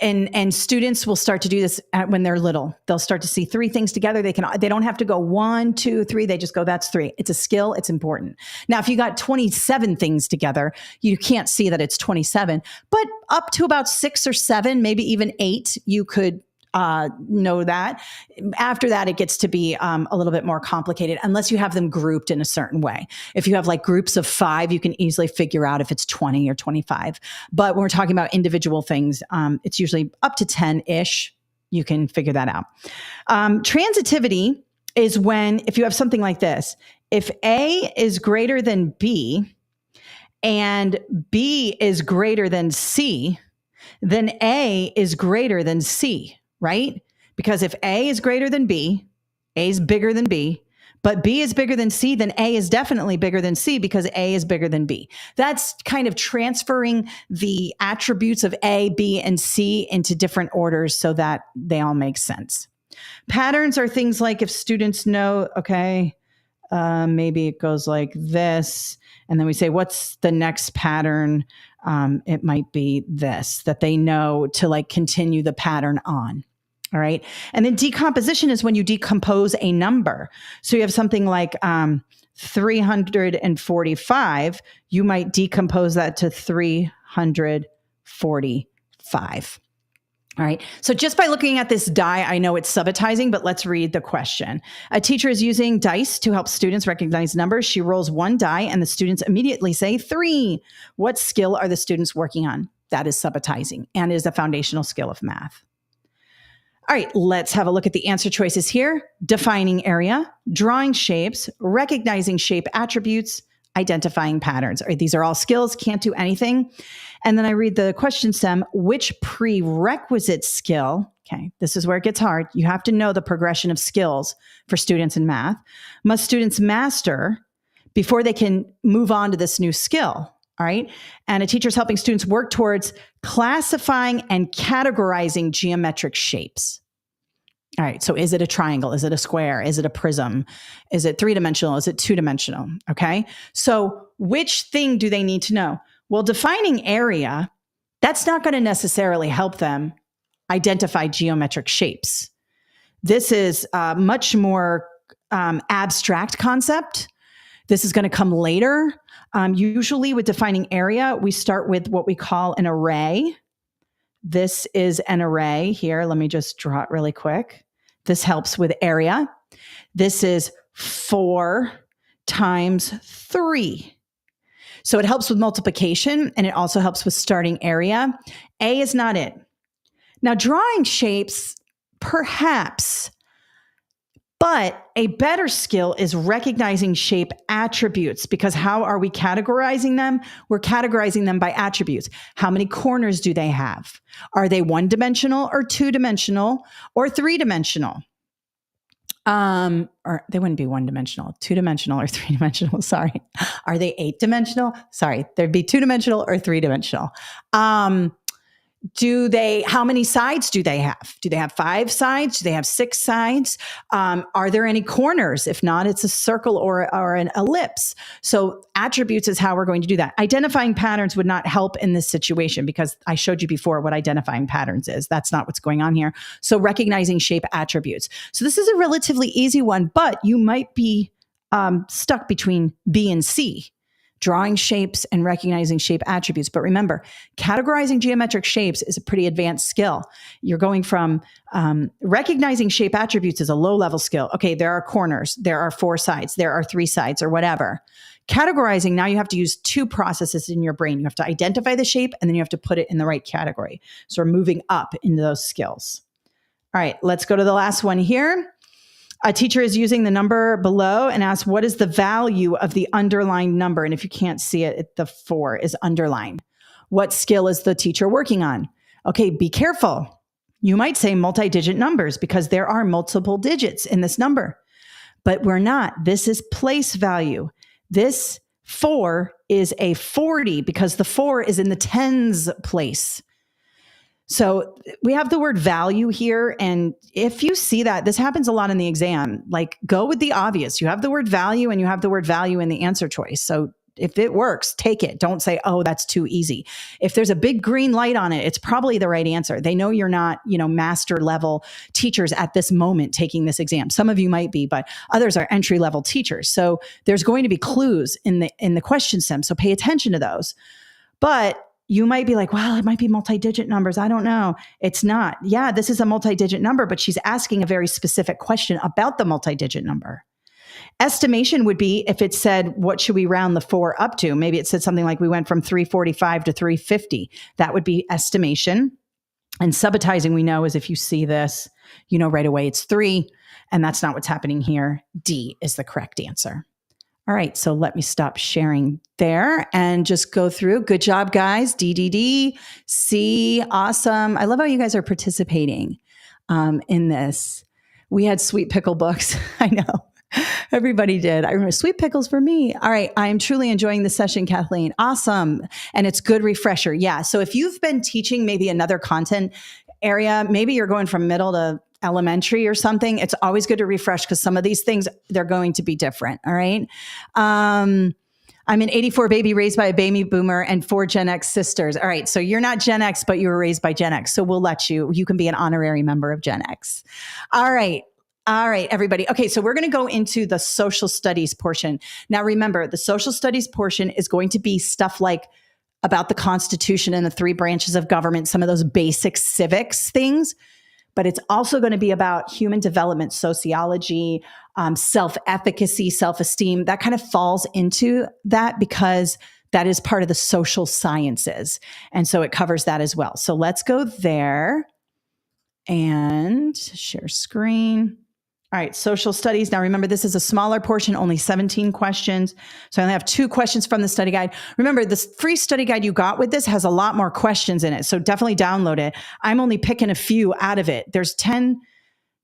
And students will start to do this when they're little. They'll start to see 3 things together. They don't have to go 1, 2, 3. They just go, that's 3. It's a skill. It's important. Now, if you got 27 things together, you can't see that it's 27, but up to about 6 or 7, maybe even 8, you could know that. After that, it gets to be a little bit more complicated unless you have them grouped in a certain way. If you have like groups of 5, you can easily figure out if it's 20 or 25. But when we're talking about individual things, it's usually up to 10-ish. you can figure that out. Transitivity is when, if you have something like this, if A is greater than B and B is greater than C, then A is greater than C, right? Because if A is greater than B, A is bigger than B, but B is bigger than C, then A is definitely bigger than C because A is bigger than B. That's kind of transferring the attributes of A, B, and C into different orders so that they all make sense. Patterns are things like if students know, okay, maybe it goes like this, and then we say, what's the next pattern? It might be this, that they know to like continue the pattern on. All right. And then decomposition is when you decompose a number. So you have something like 345. You might decompose that to 345. All right. So just by looking at this die, I know it's subitizing, but let's read the question. A teacher is using dice to help students recognize numbers. She rolls one die and the students immediately say 3. What skill are the students working on? That is subitizing and is a foundational skill of math. All right, let's have a look at the answer choices here. Defining area, drawing shapes, recognizing shape attributes, identifying patterns. All right, these are all skills, can't do anything. And then I read the question stem, which prerequisite skill, okay, this is where it gets hard. You have to know the progression of skills for students in math. Must students master before they can move on to this new skill? All right. And a teacher is helping students work towards classifying and categorizing geometric shapes. All right. So is it a triangle? Is it a square? Is it a prism? Is it 3-dimensional? Is it 2-dimensional? Okay. So which thing do they need to know? Well, defining area, that's not going to necessarily help them identify geometric shapes. This is a much more abstract concept. This is going to come later. Usually with defining area, we start with what we call an array. This is an array here. Let me just draw it really quick. This helps with area. This is 4 times 3. So it helps with multiplication and it also helps with starting area. A is not it. Now drawing shapes, perhaps, but a better skill is recognizing shape attributes, because how are we categorizing them? We're categorizing them by attributes. How many corners do they have? Are they 1-dimensional or 2-dimensional or 3-dimensional? Or they wouldn't be 1-dimensional, 2-dimensional or 3-dimensional. Sorry. Are they 8-dimensional? Sorry. There'd be 2-dimensional or 3-dimensional. How many sides do they have? Do they have 5 sides? Do they have 6 sides? Are there any corners? If not, it's a circle or an ellipse. So attributes is how we're going to do that. Identifying patterns would not help in this situation because I showed you before what identifying patterns is. That's not what's going on here. So recognizing shape attributes. So this is a relatively easy one, but you might be stuck between B and C. Drawing shapes and recognizing shape attributes. But remember, categorizing geometric shapes is a pretty advanced skill. You're going from recognizing shape attributes is a low-level skill. Okay, there are corners, there are 4 sides, there are 3 sides, or whatever. Categorizing, now you have to use 2 processes in your brain. You have to identify the shape, and then you have to put it in the right category. So we're moving up into those skills. All right, let's go to the last one here. A teacher is using the number below and asks, what is the value of the underlined number? And if you can't see it, the 4 is underlined. What skill is the teacher working on? Okay, be careful. You might say multi-digit numbers because there are multiple digits in this number, but we're not. This is place value. This 4 is a 40 because the 4 is in the tens place. So we have the word value here. And if you see that, this happens a lot in the exam, like go with the obvious. You have the word value and you have the word value in the answer choice. So if it works, take it. Don't say, oh, that's too easy. If there's a big green light on it, it's probably the right answer. They know you're not, master level teachers at this moment taking this exam. Some of you might be, but others are entry level teachers. So there's going to be clues in the question stem. So pay attention to those. But you might be like, well, it might be multi-digit numbers. I don't know. It's not. Yeah, this is a multi-digit number, but she's asking a very specific question about the multi-digit number. Estimation would be if it said, what should we round the 4 up to? Maybe it said something like we went from 345 to 350. That would be estimation. And subitizing, we know, is if you see this, you know right away it's 3, and that's not what's happening here. D is the correct answer. All right, so let me stop sharing there and just go through. Good job, guys. D, D, D, C, awesome. I love how you guys are participating in this. We had sweet pickle books. I know. Everybody did. I remember sweet pickles for me. All right. I am truly enjoying the session, Kathleen. Awesome. And it's good refresher. Yeah. So if you've been teaching maybe another content area, maybe you're going from middle to elementary or something, it's always good to refresh because some of these things, they're going to be different. All right. I'm an 84 baby raised by a baby boomer and 4 Gen X sisters. All right. So you're not Gen X, but you were raised by Gen X. So we'll let you can be an honorary member of Gen X. All right. All right, everybody. Okay, so we're going to go into the social studies portion. Now, remember, the social studies portion is going to be stuff like about the Constitution and the 3 branches of government, some of those basic civics things, but it's also going to be about human development, sociology, self-efficacy, self-esteem. That kind of falls into that because that is part of the social sciences. And so it covers that as well. So let's go there and share screen. All right, social studies. Now, remember, this is a smaller portion, only 17 questions. So I only have 2 questions from the study guide. Remember, this free study guide you got with this has a lot more questions in it. So definitely download it. I'm only picking a few out of it. There's 10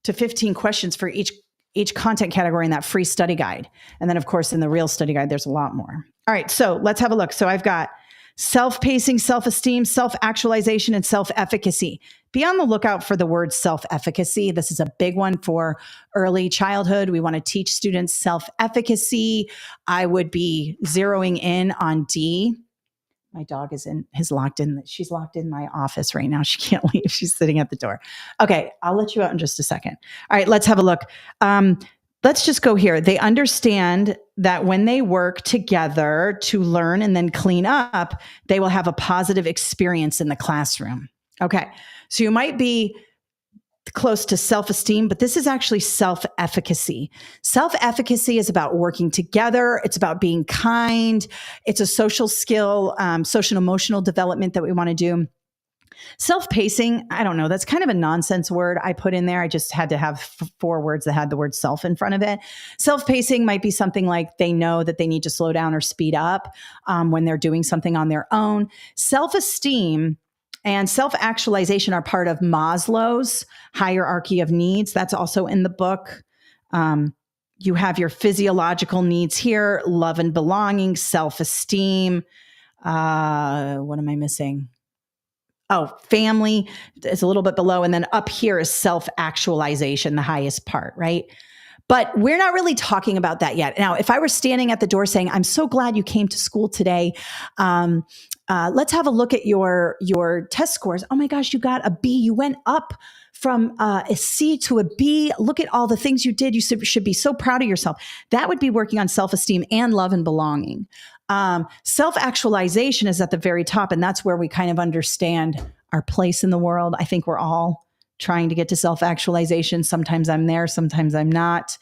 to 15 questions for each content category in that free study guide. And then, of course, in the real study guide, there's a lot more. All right, so let's have a look. So I've got self-pacing, self-esteem, self-actualization, and self-efficacy. Be on the lookout for the word self-efficacy. This is a big one for early childhood. We want to teach students self-efficacy. I would be zeroing in on D. My dog is locked in. She's locked in my office right now. She can't leave. She's sitting at the door. Okay, I'll let you out in just a second. All right, let's have a look. Let's just go here. They understand that when they work together to learn and then clean up, they will have a positive experience in the classroom. Okay, so you might be close to self-esteem, but this is actually self-efficacy. Self-efficacy is about working together. It's about being kind. It's a social skill, social and emotional development that we want to do. Self-pacing, I don't know. That's kind of a nonsense word I put in there. I just had to have 4 words that had the word self in front of it. Self-pacing might be something like they know that they need to slow down or speed up when they're doing something on their own. Self-esteem and self-actualization are part of Maslow's hierarchy of needs. That's also in the book. You have your physiological needs here: love and belonging, self-esteem. What am I missing? Oh, family is a little bit below. And then up here is self-actualization, the highest part, right? But we're not really talking about that yet. Now, if I were standing at the door saying, I'm so glad you came to school today. Let's have a look at your test scores. Oh my gosh, you got a B. You went up from a C to a B. Look at all the things you did. You should be so proud of yourself. That would be working on self-esteem and love and belonging. Self-actualization is at the very top, and that's where we kind of understand our place in the world. I think we're all trying to get to self-actualization. Sometimes I'm there, sometimes I'm not.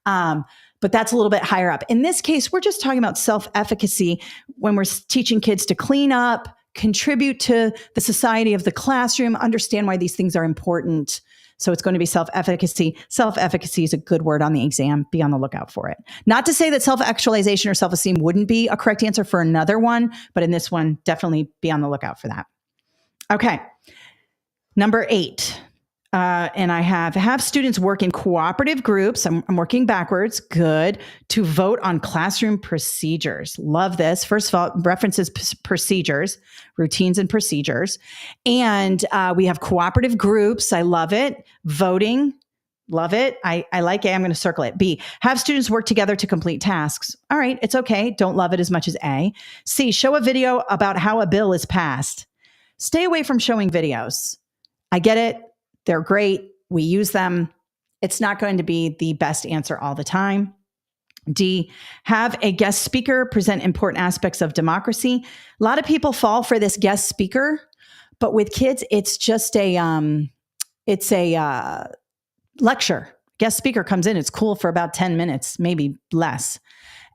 But that's a little bit higher up. In this case, we're just talking about self-efficacy when we're teaching kids to clean up, contribute to the society of the classroom, understand why these things are important. So it's going to be self-efficacy. Self-efficacy is a good word on the exam. Be on the lookout for it. Not to say that self-actualization or self-esteem wouldn't be a correct answer for another one, but in this one, definitely be on the lookout for that. Okay. Number 8. And I have students work in cooperative groups. I'm working backwards. Good. To vote on classroom procedures. Love this. First of all, references procedures, routines and procedures. And we have cooperative groups. I love it. Voting. Love it. I like A. I'm going to circle it. B, have students work together to complete tasks. All right. It's okay. Don't love it as much as A. C, show a video about how a bill is passed. Stay away from showing videos. I get it. They're great. We use them. It's not going to be the best answer all the time. D, have a guest speaker present important aspects of democracy. A lot of people fall for this guest speaker, but with kids, it's just a lecture. Guest speaker comes in. It's cool for about 10 minutes, maybe less.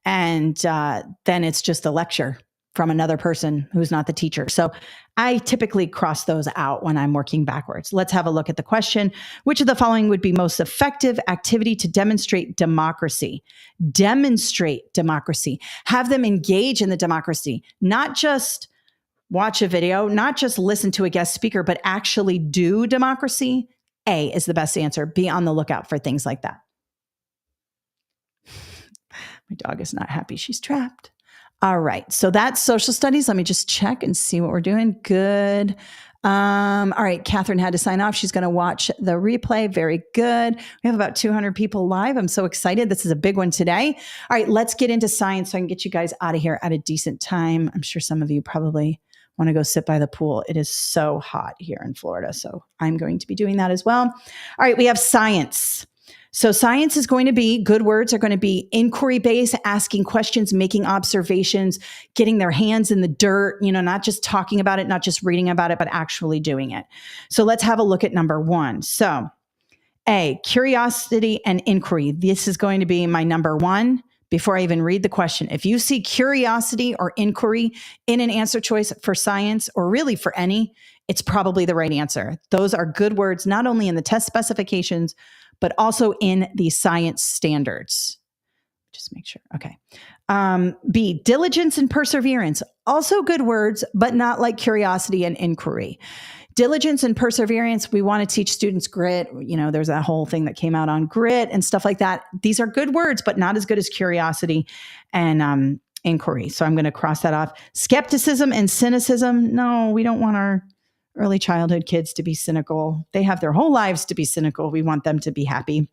And then it's just a lecture from another person who's not the teacher. So I typically cross those out when I'm working backwards. Let's have a look at the question. Which of the following would be most effective activity to demonstrate democracy? Demonstrate democracy. Have them engage in the democracy, not just watch a video, not just listen to a guest speaker, but actually do democracy. A is the best answer. Be on the lookout for things like that. My dog is not happy. She's trapped. All right. So that's social studies. Let me just check and see what we're doing. Good. All right. Catherine had to sign off. She's going to watch the replay. Very good. We have about 200 people live. I'm so excited. This is a big one today. All right. Let's get into science so I can get you guys out of here at a decent time. I'm sure some of you probably want to go sit by the pool. It is so hot here in Florida. So I'm going to be doing that as well. All right. We have science. So science is going to be, good words are going to be inquiry-based, asking questions, making observations, getting their hands in the dirt, not just talking about it, not just reading about it, but actually doing it. So let's have a look at number one. So A, curiosity and inquiry. This is going to be my number one before I even read the question. If you see curiosity or inquiry in an answer choice for science, or really for any, it's probably the right answer. Those are good words, not only in the test specifications, but also in the science standards. Just make sure. Okay. B, diligence and perseverance. Also good words, but not like curiosity and inquiry. Diligence and perseverance, we want to teach students grit. There's that whole thing that came out on grit and stuff like that. These are good words, but not as good as curiosity and inquiry. So I'm going to cross that off. Skepticism and cynicism. No, we don't want our early childhood kids to be cynical. They have their whole lives to be cynical. We want them to be happy.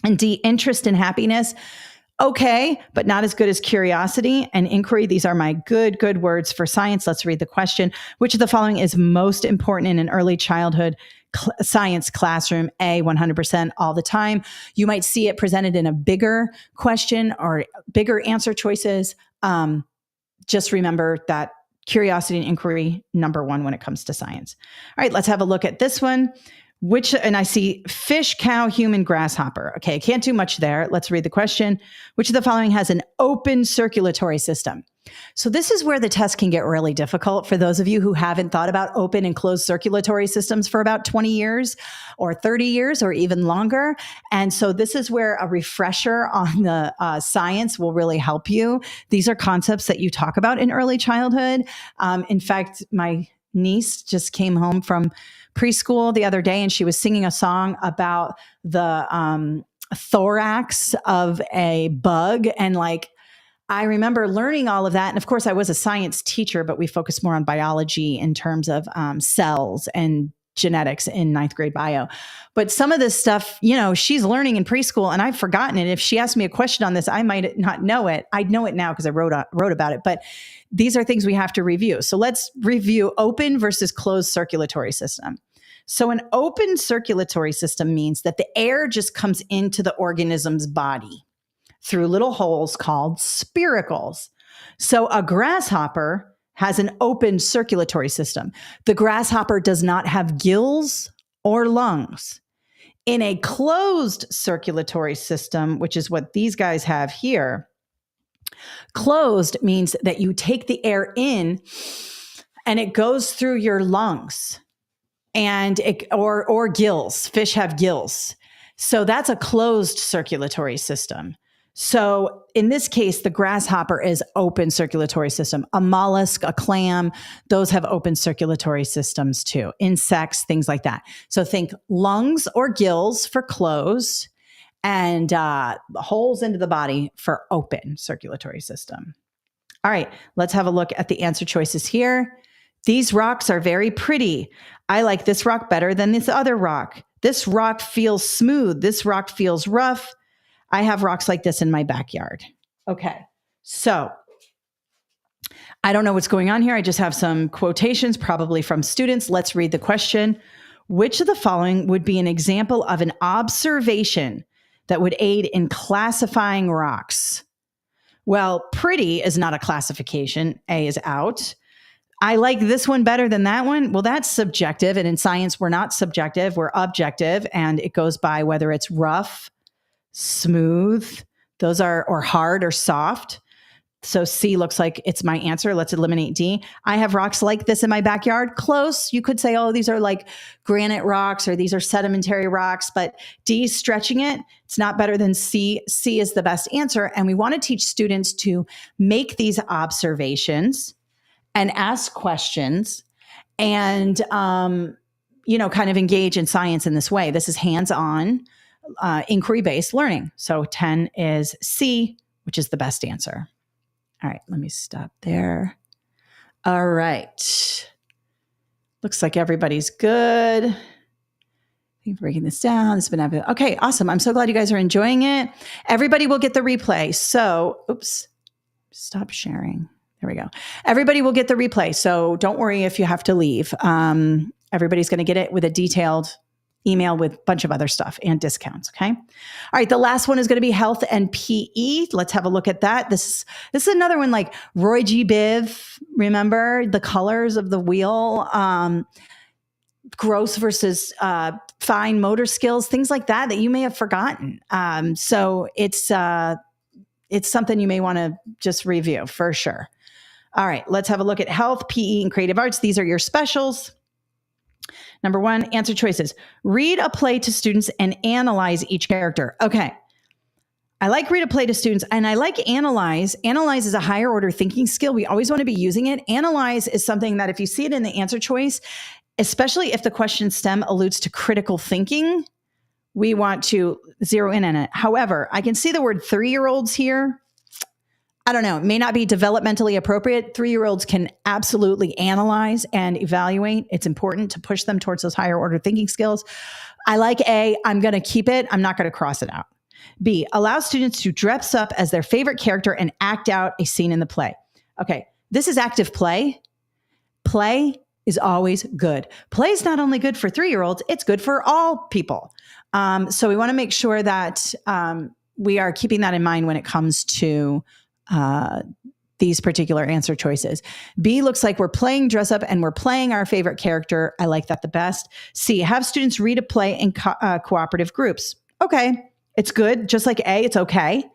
And D, interest and happiness. Okay, but not as good as curiosity and inquiry. These are my good words for science. Let's read the question. Which of the following is most important in an early childhood science classroom? A, 100% all the time. You might see it presented in a bigger question or bigger answer choices. Just remember that curiosity and inquiry, number one when it comes to science. All right, let's have a look at this one. And I see fish, cow, human, grasshopper. Okay, I can't do much there. Let's read the question. Which of the following has an open circulatory system? So this is where the test can get really difficult for those of you who haven't thought about open and closed circulatory systems for about 20 years or 30 years or even longer. And so this is where a refresher on the science will really help you. These are concepts that you talk about in early childhood. In fact, my niece just came home from preschool the other day and she was singing a song about the thorax of a bug. And I remember learning all of that. And of course, I was a science teacher, but we focused more on biology in terms of cells and genetics in ninth grade bio. But some of this stuff, she's learning in preschool and I've forgotten it. If she asked me a question on this, I might not know it. I'd know it now because I wrote about it. But these are things we have to review. So let's review open versus closed circulatory system. So an open circulatory system means that the air just comes into the organism's body through little holes called spiracles. So a grasshopper has an open circulatory system. The grasshopper does not have gills or lungs. In a closed circulatory system, which is what these guys have here, closed means that you take the air in and it goes through your lungs and or gills. Fish have gills. So that's a closed circulatory system. So in this case, the grasshopper is open circulatory system. A mollusk, a clam, those have open circulatory systems too. Insects, things like that. So think lungs or gills for closed and holes into the body for open circulatory system. All right, let's have a look at the answer choices here. These rocks are very pretty. I like this rock better than this other rock. This rock feels smooth. This rock feels rough. I have rocks like this in my backyard. Okay, so I don't know what's going on here. I just have some quotations, probably from students. Let's read the question. Which of the following would be an example of an observation that would aid in classifying rocks? Well, pretty is not a classification. A is out. I like this one better than that one. Well, that's subjective. And in science, we're not subjective, we're objective. And it goes by whether it's rough, smooth, those are, or hard or soft. So C looks like it's my answer. Let's eliminate D. I have rocks like this in my backyard. Close. You could say, oh, these are like granite rocks or these are sedimentary rocks, but D is stretching it. It's not better than C. C is the best answer. And we want to teach students to make these observations and ask questions and, kind of engage in science in this way. This is hands-on, inquiry-based learning. So 10 is C, which is the best answer. All right, let me stop there. All right. Looks like everybody's good. Thank you for breaking this down. It's been okay, awesome. I'm so glad you guys are enjoying it. Everybody will get the replay. So, stop sharing. There we go. Everybody will get the replay. So don't worry if you have to leave. Everybody's going to get it with a detailed email with a bunch of other stuff and discounts. Okay. All right. The last one is going to be health and PE. Let's have a look at that. This is another one like Roy G. Biv. Remember the colors of the wheel, gross versus fine motor skills, things like that you may have forgotten. So it's something you may want to just review for sure. All right. Let's have a look at health, PE, and creative arts. These are your specials. Number 1, answer choices. Read a play to students and analyze each character. Okay. I like read a play to students and I like analyze. Analyze is a higher order thinking skill. We always want to be using it. Analyze is something that if you see it in the answer choice, especially if the question stem alludes to critical thinking, we want to zero in on it. However, I can see the word 3-year-olds here. I don't know, it may not be developmentally appropriate. 3-year-olds can absolutely analyze and evaluate. It's important to push them towards those higher order thinking skills. I like A, I'm going to keep it. I'm not going to cross it out. B, allow students to dress up as their favorite character and act out a scene in the play. Okay, this is active play. Play is always good. Play is not only good for 3-year-olds, it's good for all people. So we want to make sure that we are keeping that in mind when it comes to these particular answer choices. B looks like we're playing dress up and we're playing our favorite character. I like that the best. C, have students read a play in cooperative groups. Okay, it's good. Just like A, it's okay.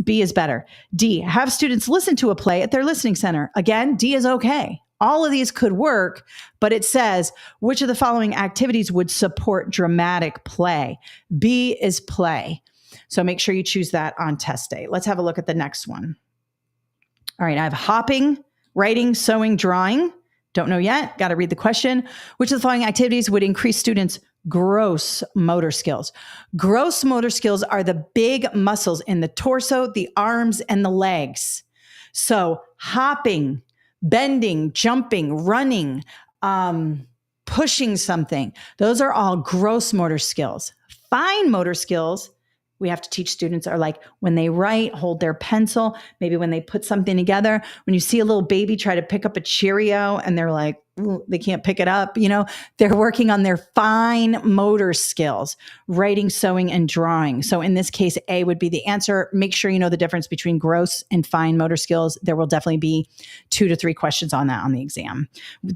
B is better. D, have students listen to a play at their listening center. Again, D is okay. All of these could work, but it says, which of the following activities would support dramatic play? B is play. So make sure you choose that on test day. Let's have a look at the next one. All right, I have hopping, writing, sewing, drawing. Don't know yet. Got to read the question. Which of the following activities would increase students' gross motor skills? Gross motor skills are the big muscles in the torso, the arms, and the legs. So hopping, bending, jumping, running, pushing something. Those are all gross motor skills. Fine motor skills we have to teach students are like when they write, hold their pencil, maybe when they put something together, when you see a little baby try to pick up a Cheerio and they're like, they can't pick it up, they're working on their fine motor skills, writing, sewing, and drawing. So in this case, A would be the answer. Make sure you know the difference between gross and fine motor skills. There will definitely be 2 to 3 questions on that on the exam.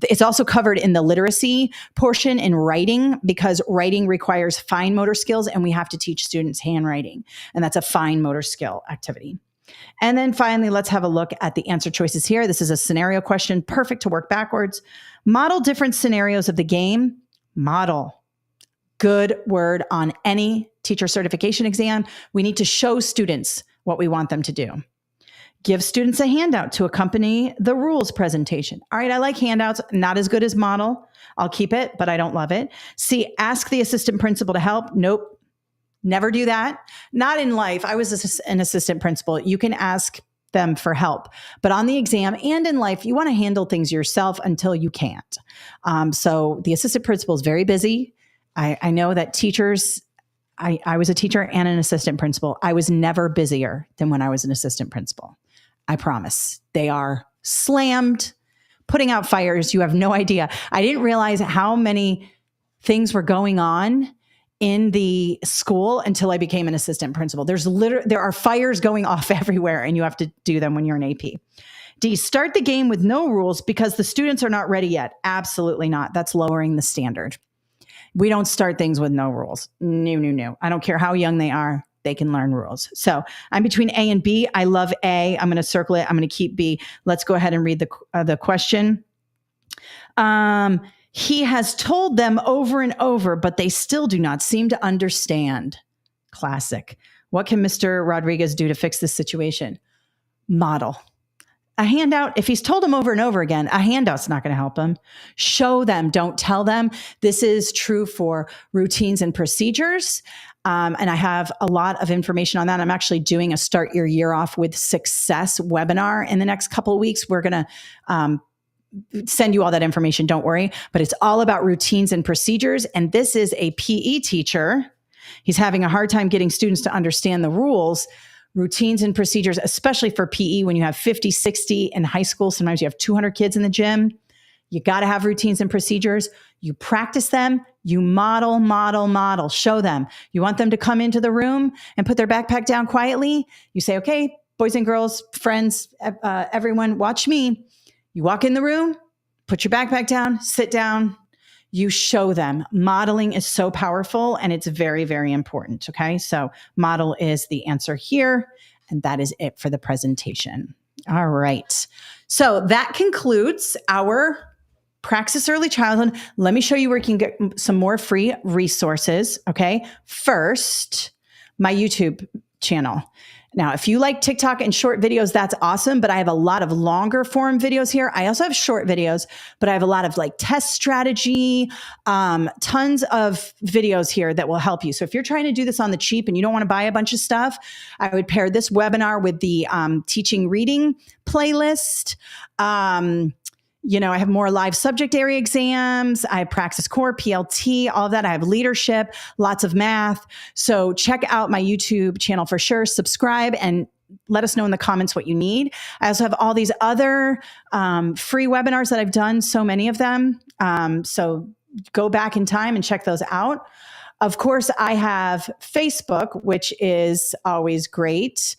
It's also covered in the literacy portion in writing because writing requires fine motor skills and we have to teach students handwriting. And that's a fine motor skill activity. And then finally, let's have a look at the answer choices here. This is a scenario question, perfect to work backwards. Model different scenarios of the game. Model. Good word on any teacher certification exam. We need to show students what we want them to do. Give students a handout to accompany the rules presentation. All right, I like handouts, not as good as model. I'll keep it, but I don't love it. C, ask the assistant principal to help. Nope. Never do that. Not in life. I was an assistant principal. You can ask them for help. But on the exam and in life, you want to handle things yourself until you can't. So the assistant principal is very busy. I know that teachers, I was a teacher and an assistant principal. I was never busier than when I was an assistant principal. I promise. They are slammed, putting out fires. You have no idea. I didn't realize how many things were going on in the school until I became an assistant principal. There are fires going off everywhere and you have to do them when you're an AP. D, start the game with no rules because the students are not ready yet. Absolutely not. That's lowering the standard. We don't start things with no rules. No. I don't care how young they are. they can learn rules. So I'm between A and B. I love A. I'm going to circle it. I'm going to keep B. Let's go ahead and read the question. He has told them over and over, but they still do not seem to understand. Classic. What can Mr. Rodriguez do to fix this situation? Model. A handout, if he's told them over and over again, a handout's not going to help them. Show them, don't tell them. This is true for routines and procedures. And I have a lot of information on that. I'm actually doing a Start Your Year Off with Success webinar in the next couple of weeks. We're going to send you all that information, don't worry. But it's all about routines and procedures. And this is a PE teacher. He's having a hard time getting students to understand the rules. Routines and procedures, especially for PE, when you have 50, 60 in high school, sometimes you have 200 kids in the gym. You got to have routines and procedures. You practice them, you model, show them. You want them to come into the room and put their backpack down quietly. You say, okay, boys and girls, friends, everyone, watch me. You walk in the room, put your backpack down, sit down. You show them. Modeling is so powerful and it's very, very important. Okay. So model is the answer here. And that is it for the presentation. All right. So that concludes our Praxis Early Childhood. Let me show you where you can get some more free resources. Okay. First, my YouTube channel. Now, if you like TikTok and short videos, that's awesome. But I have a lot of longer form videos here. I also have short videos, but I have a lot of like test strategy, tons of videos here that will help you. So if you're trying to do this on the cheap and you don't want to buy a bunch of stuff, I would pair this webinar with the teaching reading playlist. I have more live subject area exams. I have Praxis Core, PLT, all of that. I have leadership, lots of math. So check out my YouTube channel for sure. Subscribe and let us know in the comments what you need. I also have all these other free webinars that I've done, so many of them. So go back in time and check those out. Of course, I have Facebook, which is always great.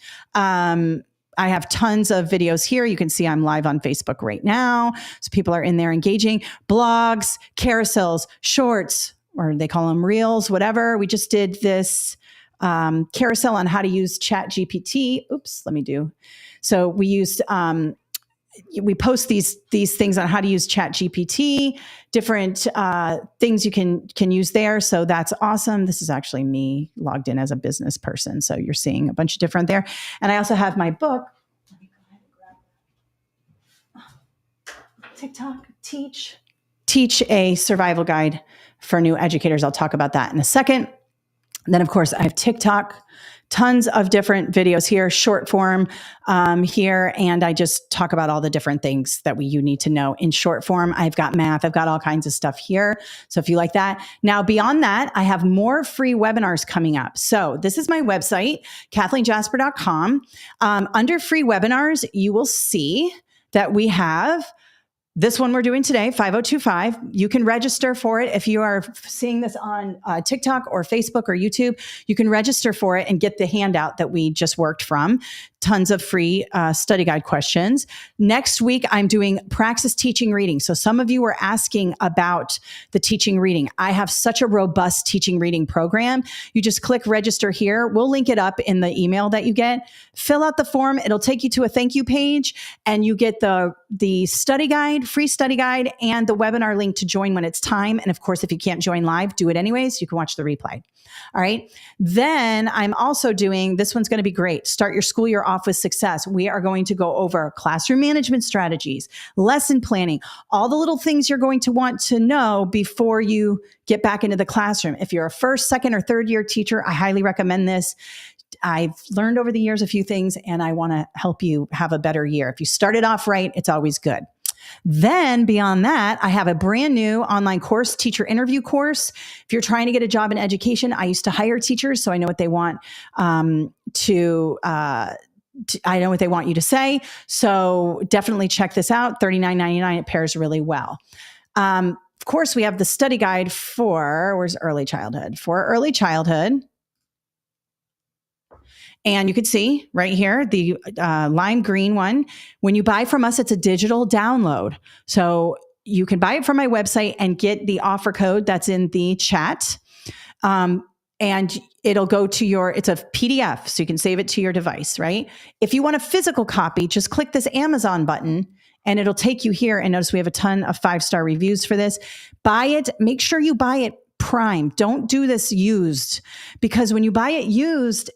I have tons of videos here. You can see I'm live on Facebook right now. So people are in there engaging. Blogs, carousels, shorts, or they call them reels, whatever. We just did this carousel on how to use Chat GPT. So we used, we post these things on how to use Chat GPT, different things you can use there. So that's awesome. This is actually me logged in as a business person. So you're seeing a bunch of different there. And I also have my book. Let me go ahead and grab TikTok, Teach a Survival Guide for New Educators. I'll talk about that in a second. And then, of course, I have TikTok, tons of different videos here, short form here. And I just talk about all the different things that you need to know in short form. I've got math. I've got all kinds of stuff here. So if you like that. Now, beyond that, I have more free webinars coming up. So this is my website, KathleenJasper.com. Under free webinars, you will see that we have this one we're doing today, 5025. You can register for it. If you are seeing this on TikTok or Facebook or YouTube, you can register for it and get the handout that we just worked from. Tons of free study guide questions. Next week, I'm doing Praxis teaching reading. So some of you were asking about the teaching reading. I have such a robust teaching reading program. You just click register here. We'll link it up in the email that you get. Fill out the form. It'll take you to a thank you page and you get the study guide, free study guide, and the webinar link to join when it's time. And of course, if you can't join live, do it anyways. You can watch the replay. All right. Then I'm also doing, this one's going to be great. Start your school year off with success. We are going to go over classroom management strategies, lesson planning, all the little things you're going to want to know before you get back into the classroom. If you're a first, second, or third year teacher, I highly recommend this. I've learned over the years a few things and I want to help you have a better year. If you started off right, it's always good. Then beyond that, I have a brand new online course, teacher interview course. If you're trying to get a job in education, I used to hire teachers, so I know what they want I know what they want you to say. So definitely check this out. $39.99. It pairs really well. Of course, we have the study guide for, where's early childhood? For early childhood. And you can see right here, the lime green one. When you buy from us, it's a digital download. So you can buy it from my website and get the offer code that's in the chat. and it'll go to it's a PDF, so you can save it to your device, right? If you want a physical copy, just click this Amazon button and it'll take you here. And notice we have a ton of 5-star reviews for this. Buy it. Make sure you buy it prime. Don't do this used, because when you buy it used,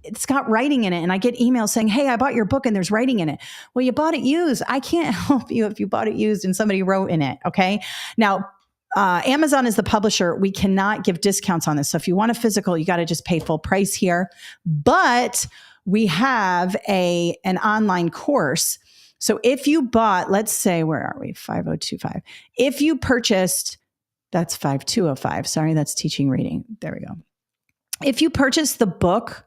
it's got writing in it. And I get emails saying, hey, I bought your book and there's writing in it. Well, you bought it used. I can't help you if you bought it used and somebody wrote in it. Okay. Now, Amazon is the publisher. We cannot give discounts on this. So if you want a physical, you got to just pay full price here. But we have an online course. So if you bought, let's say, where are we? 5025. If you purchased, that's 5205. Sorry, that's teaching reading. There we go. If you purchased the book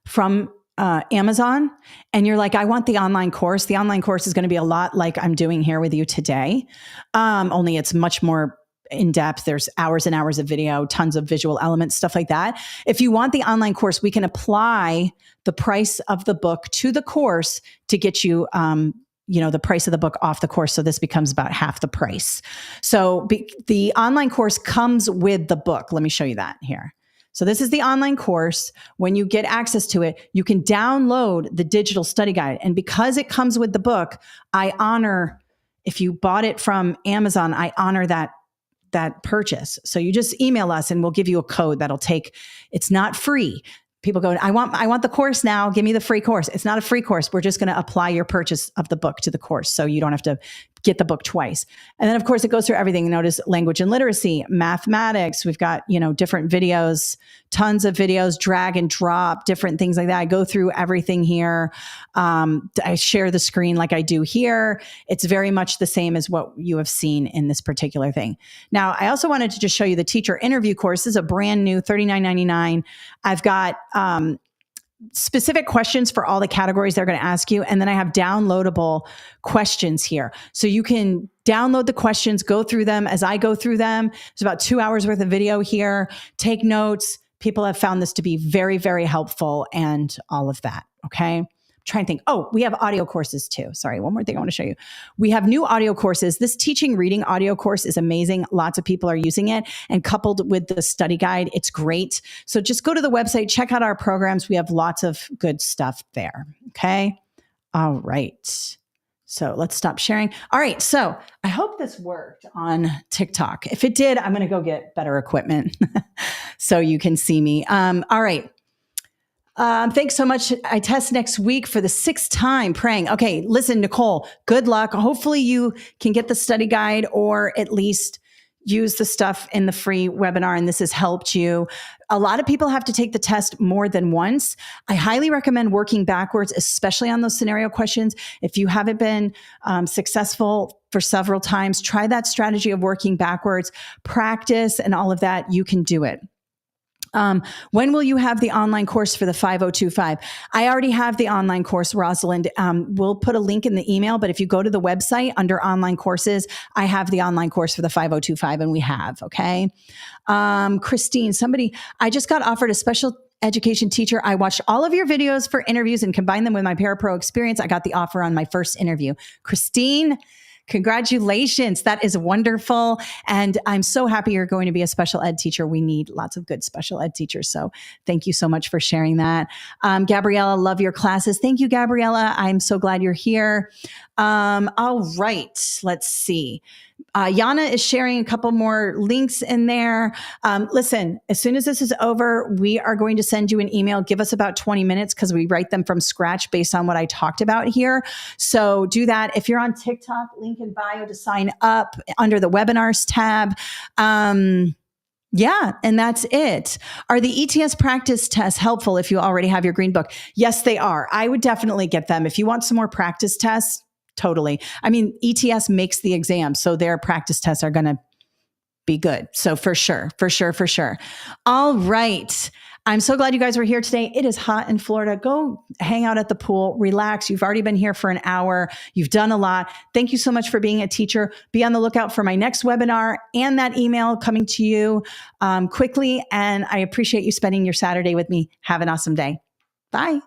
from Amazon and you're like, I want the online course is going to be a lot like I'm doing here with you today. Only it's much more in depth. There's hours and hours of video, tons of visual elements, stuff like that. If you want the online course, we can apply the price of the book to the course to get you, the price of the book off the course. So this becomes about half the price. So the online course comes with the book. Let me show you that here. So this is the online course. When you get access to it, you can download the digital study guide. And because it comes with the book, I honor, if you bought it from Amazon, I honor that purchase. So you just email us and we'll give you a code that'll it's not free. People go, I want the course now. Give me the free course. It's not a free course. We're just going to apply your purchase of the book to the course. So you don't have to get the book twice. And then of course it goes through everything. Notice language and literacy, mathematics. We've got, different videos, tons of videos, drag and drop, different things like that. I go through everything here. I share the screen like I do here. It's very much the same as what you have seen in this particular thing. Now, I also wanted to just show you the teacher interview course. This is a brand new $39.99. I've got, specific questions for all the categories they're going to ask you. And then I have downloadable questions here. So you can download the questions, go through them as I go through them. There's about 2 hours worth of video here. Take notes. People have found this to be very, very helpful and all of that. Okay. Trying to think. Oh, we have audio courses too. Sorry. One more thing I want to show you. We have new audio courses. This teaching reading audio course is amazing. Lots of people are using it, and coupled with the study guide, it's great. So just go to the website, check out our programs. We have lots of good stuff there. Okay. All right. So let's stop sharing. All right. So I hope this worked on TikTok. If it did, I'm going to go get better equipment so you can see me. All right. Thanks so much. I test next week for the 6th time praying. Okay, listen, Nicole, good luck. Hopefully you can get the study guide or at least use the stuff in the free webinar and this has helped you. A lot of people have to take the test more than once. I highly recommend working backwards, especially on those scenario questions. If you haven't been successful for several times, try that strategy of working backwards, practice and all of that. You can do it. When will you have the online course for the 5025? I already have the online course, Rosalind. We'll put a link in the email, but if you go to the website under online courses, I have the online course for the 5025 and we have, okay? Christine, I just got offered a special education teacher. I watched all of your videos for interviews and combined them with my Parapro experience. I got the offer on my first interview. Christine, congratulations. That is wonderful. And I'm so happy you're going to be a special ed teacher. We need lots of good special ed teachers. So thank you so much for sharing that. Gabriella, love your classes. Thank you, Gabriella. I'm so glad you're here. All right. Let's see. Yana is sharing a couple more links in there. Listen, as soon as this is over, we are going to send you an email. Give us about 20 minutes because we write them from scratch based on what I talked about here. So do that. If you're on TikTok, link in bio to sign up under the webinars tab. Yeah, and that's it. Are the ETS practice tests helpful if you already have your green book? Yes, they are. I would definitely get them. If you want some more practice tests, totally. I mean, ETS makes the exam, so their practice tests are going to be good. So for sure. All right. I'm so glad you guys were here today. It is hot in Florida. Go hang out at the pool, relax. You've already been here for an hour. You've done a lot. Thank you so much for being a teacher. Be on the lookout for my next webinar and that email coming to you quickly. And I appreciate you spending your Saturday with me. Have an awesome day. Bye.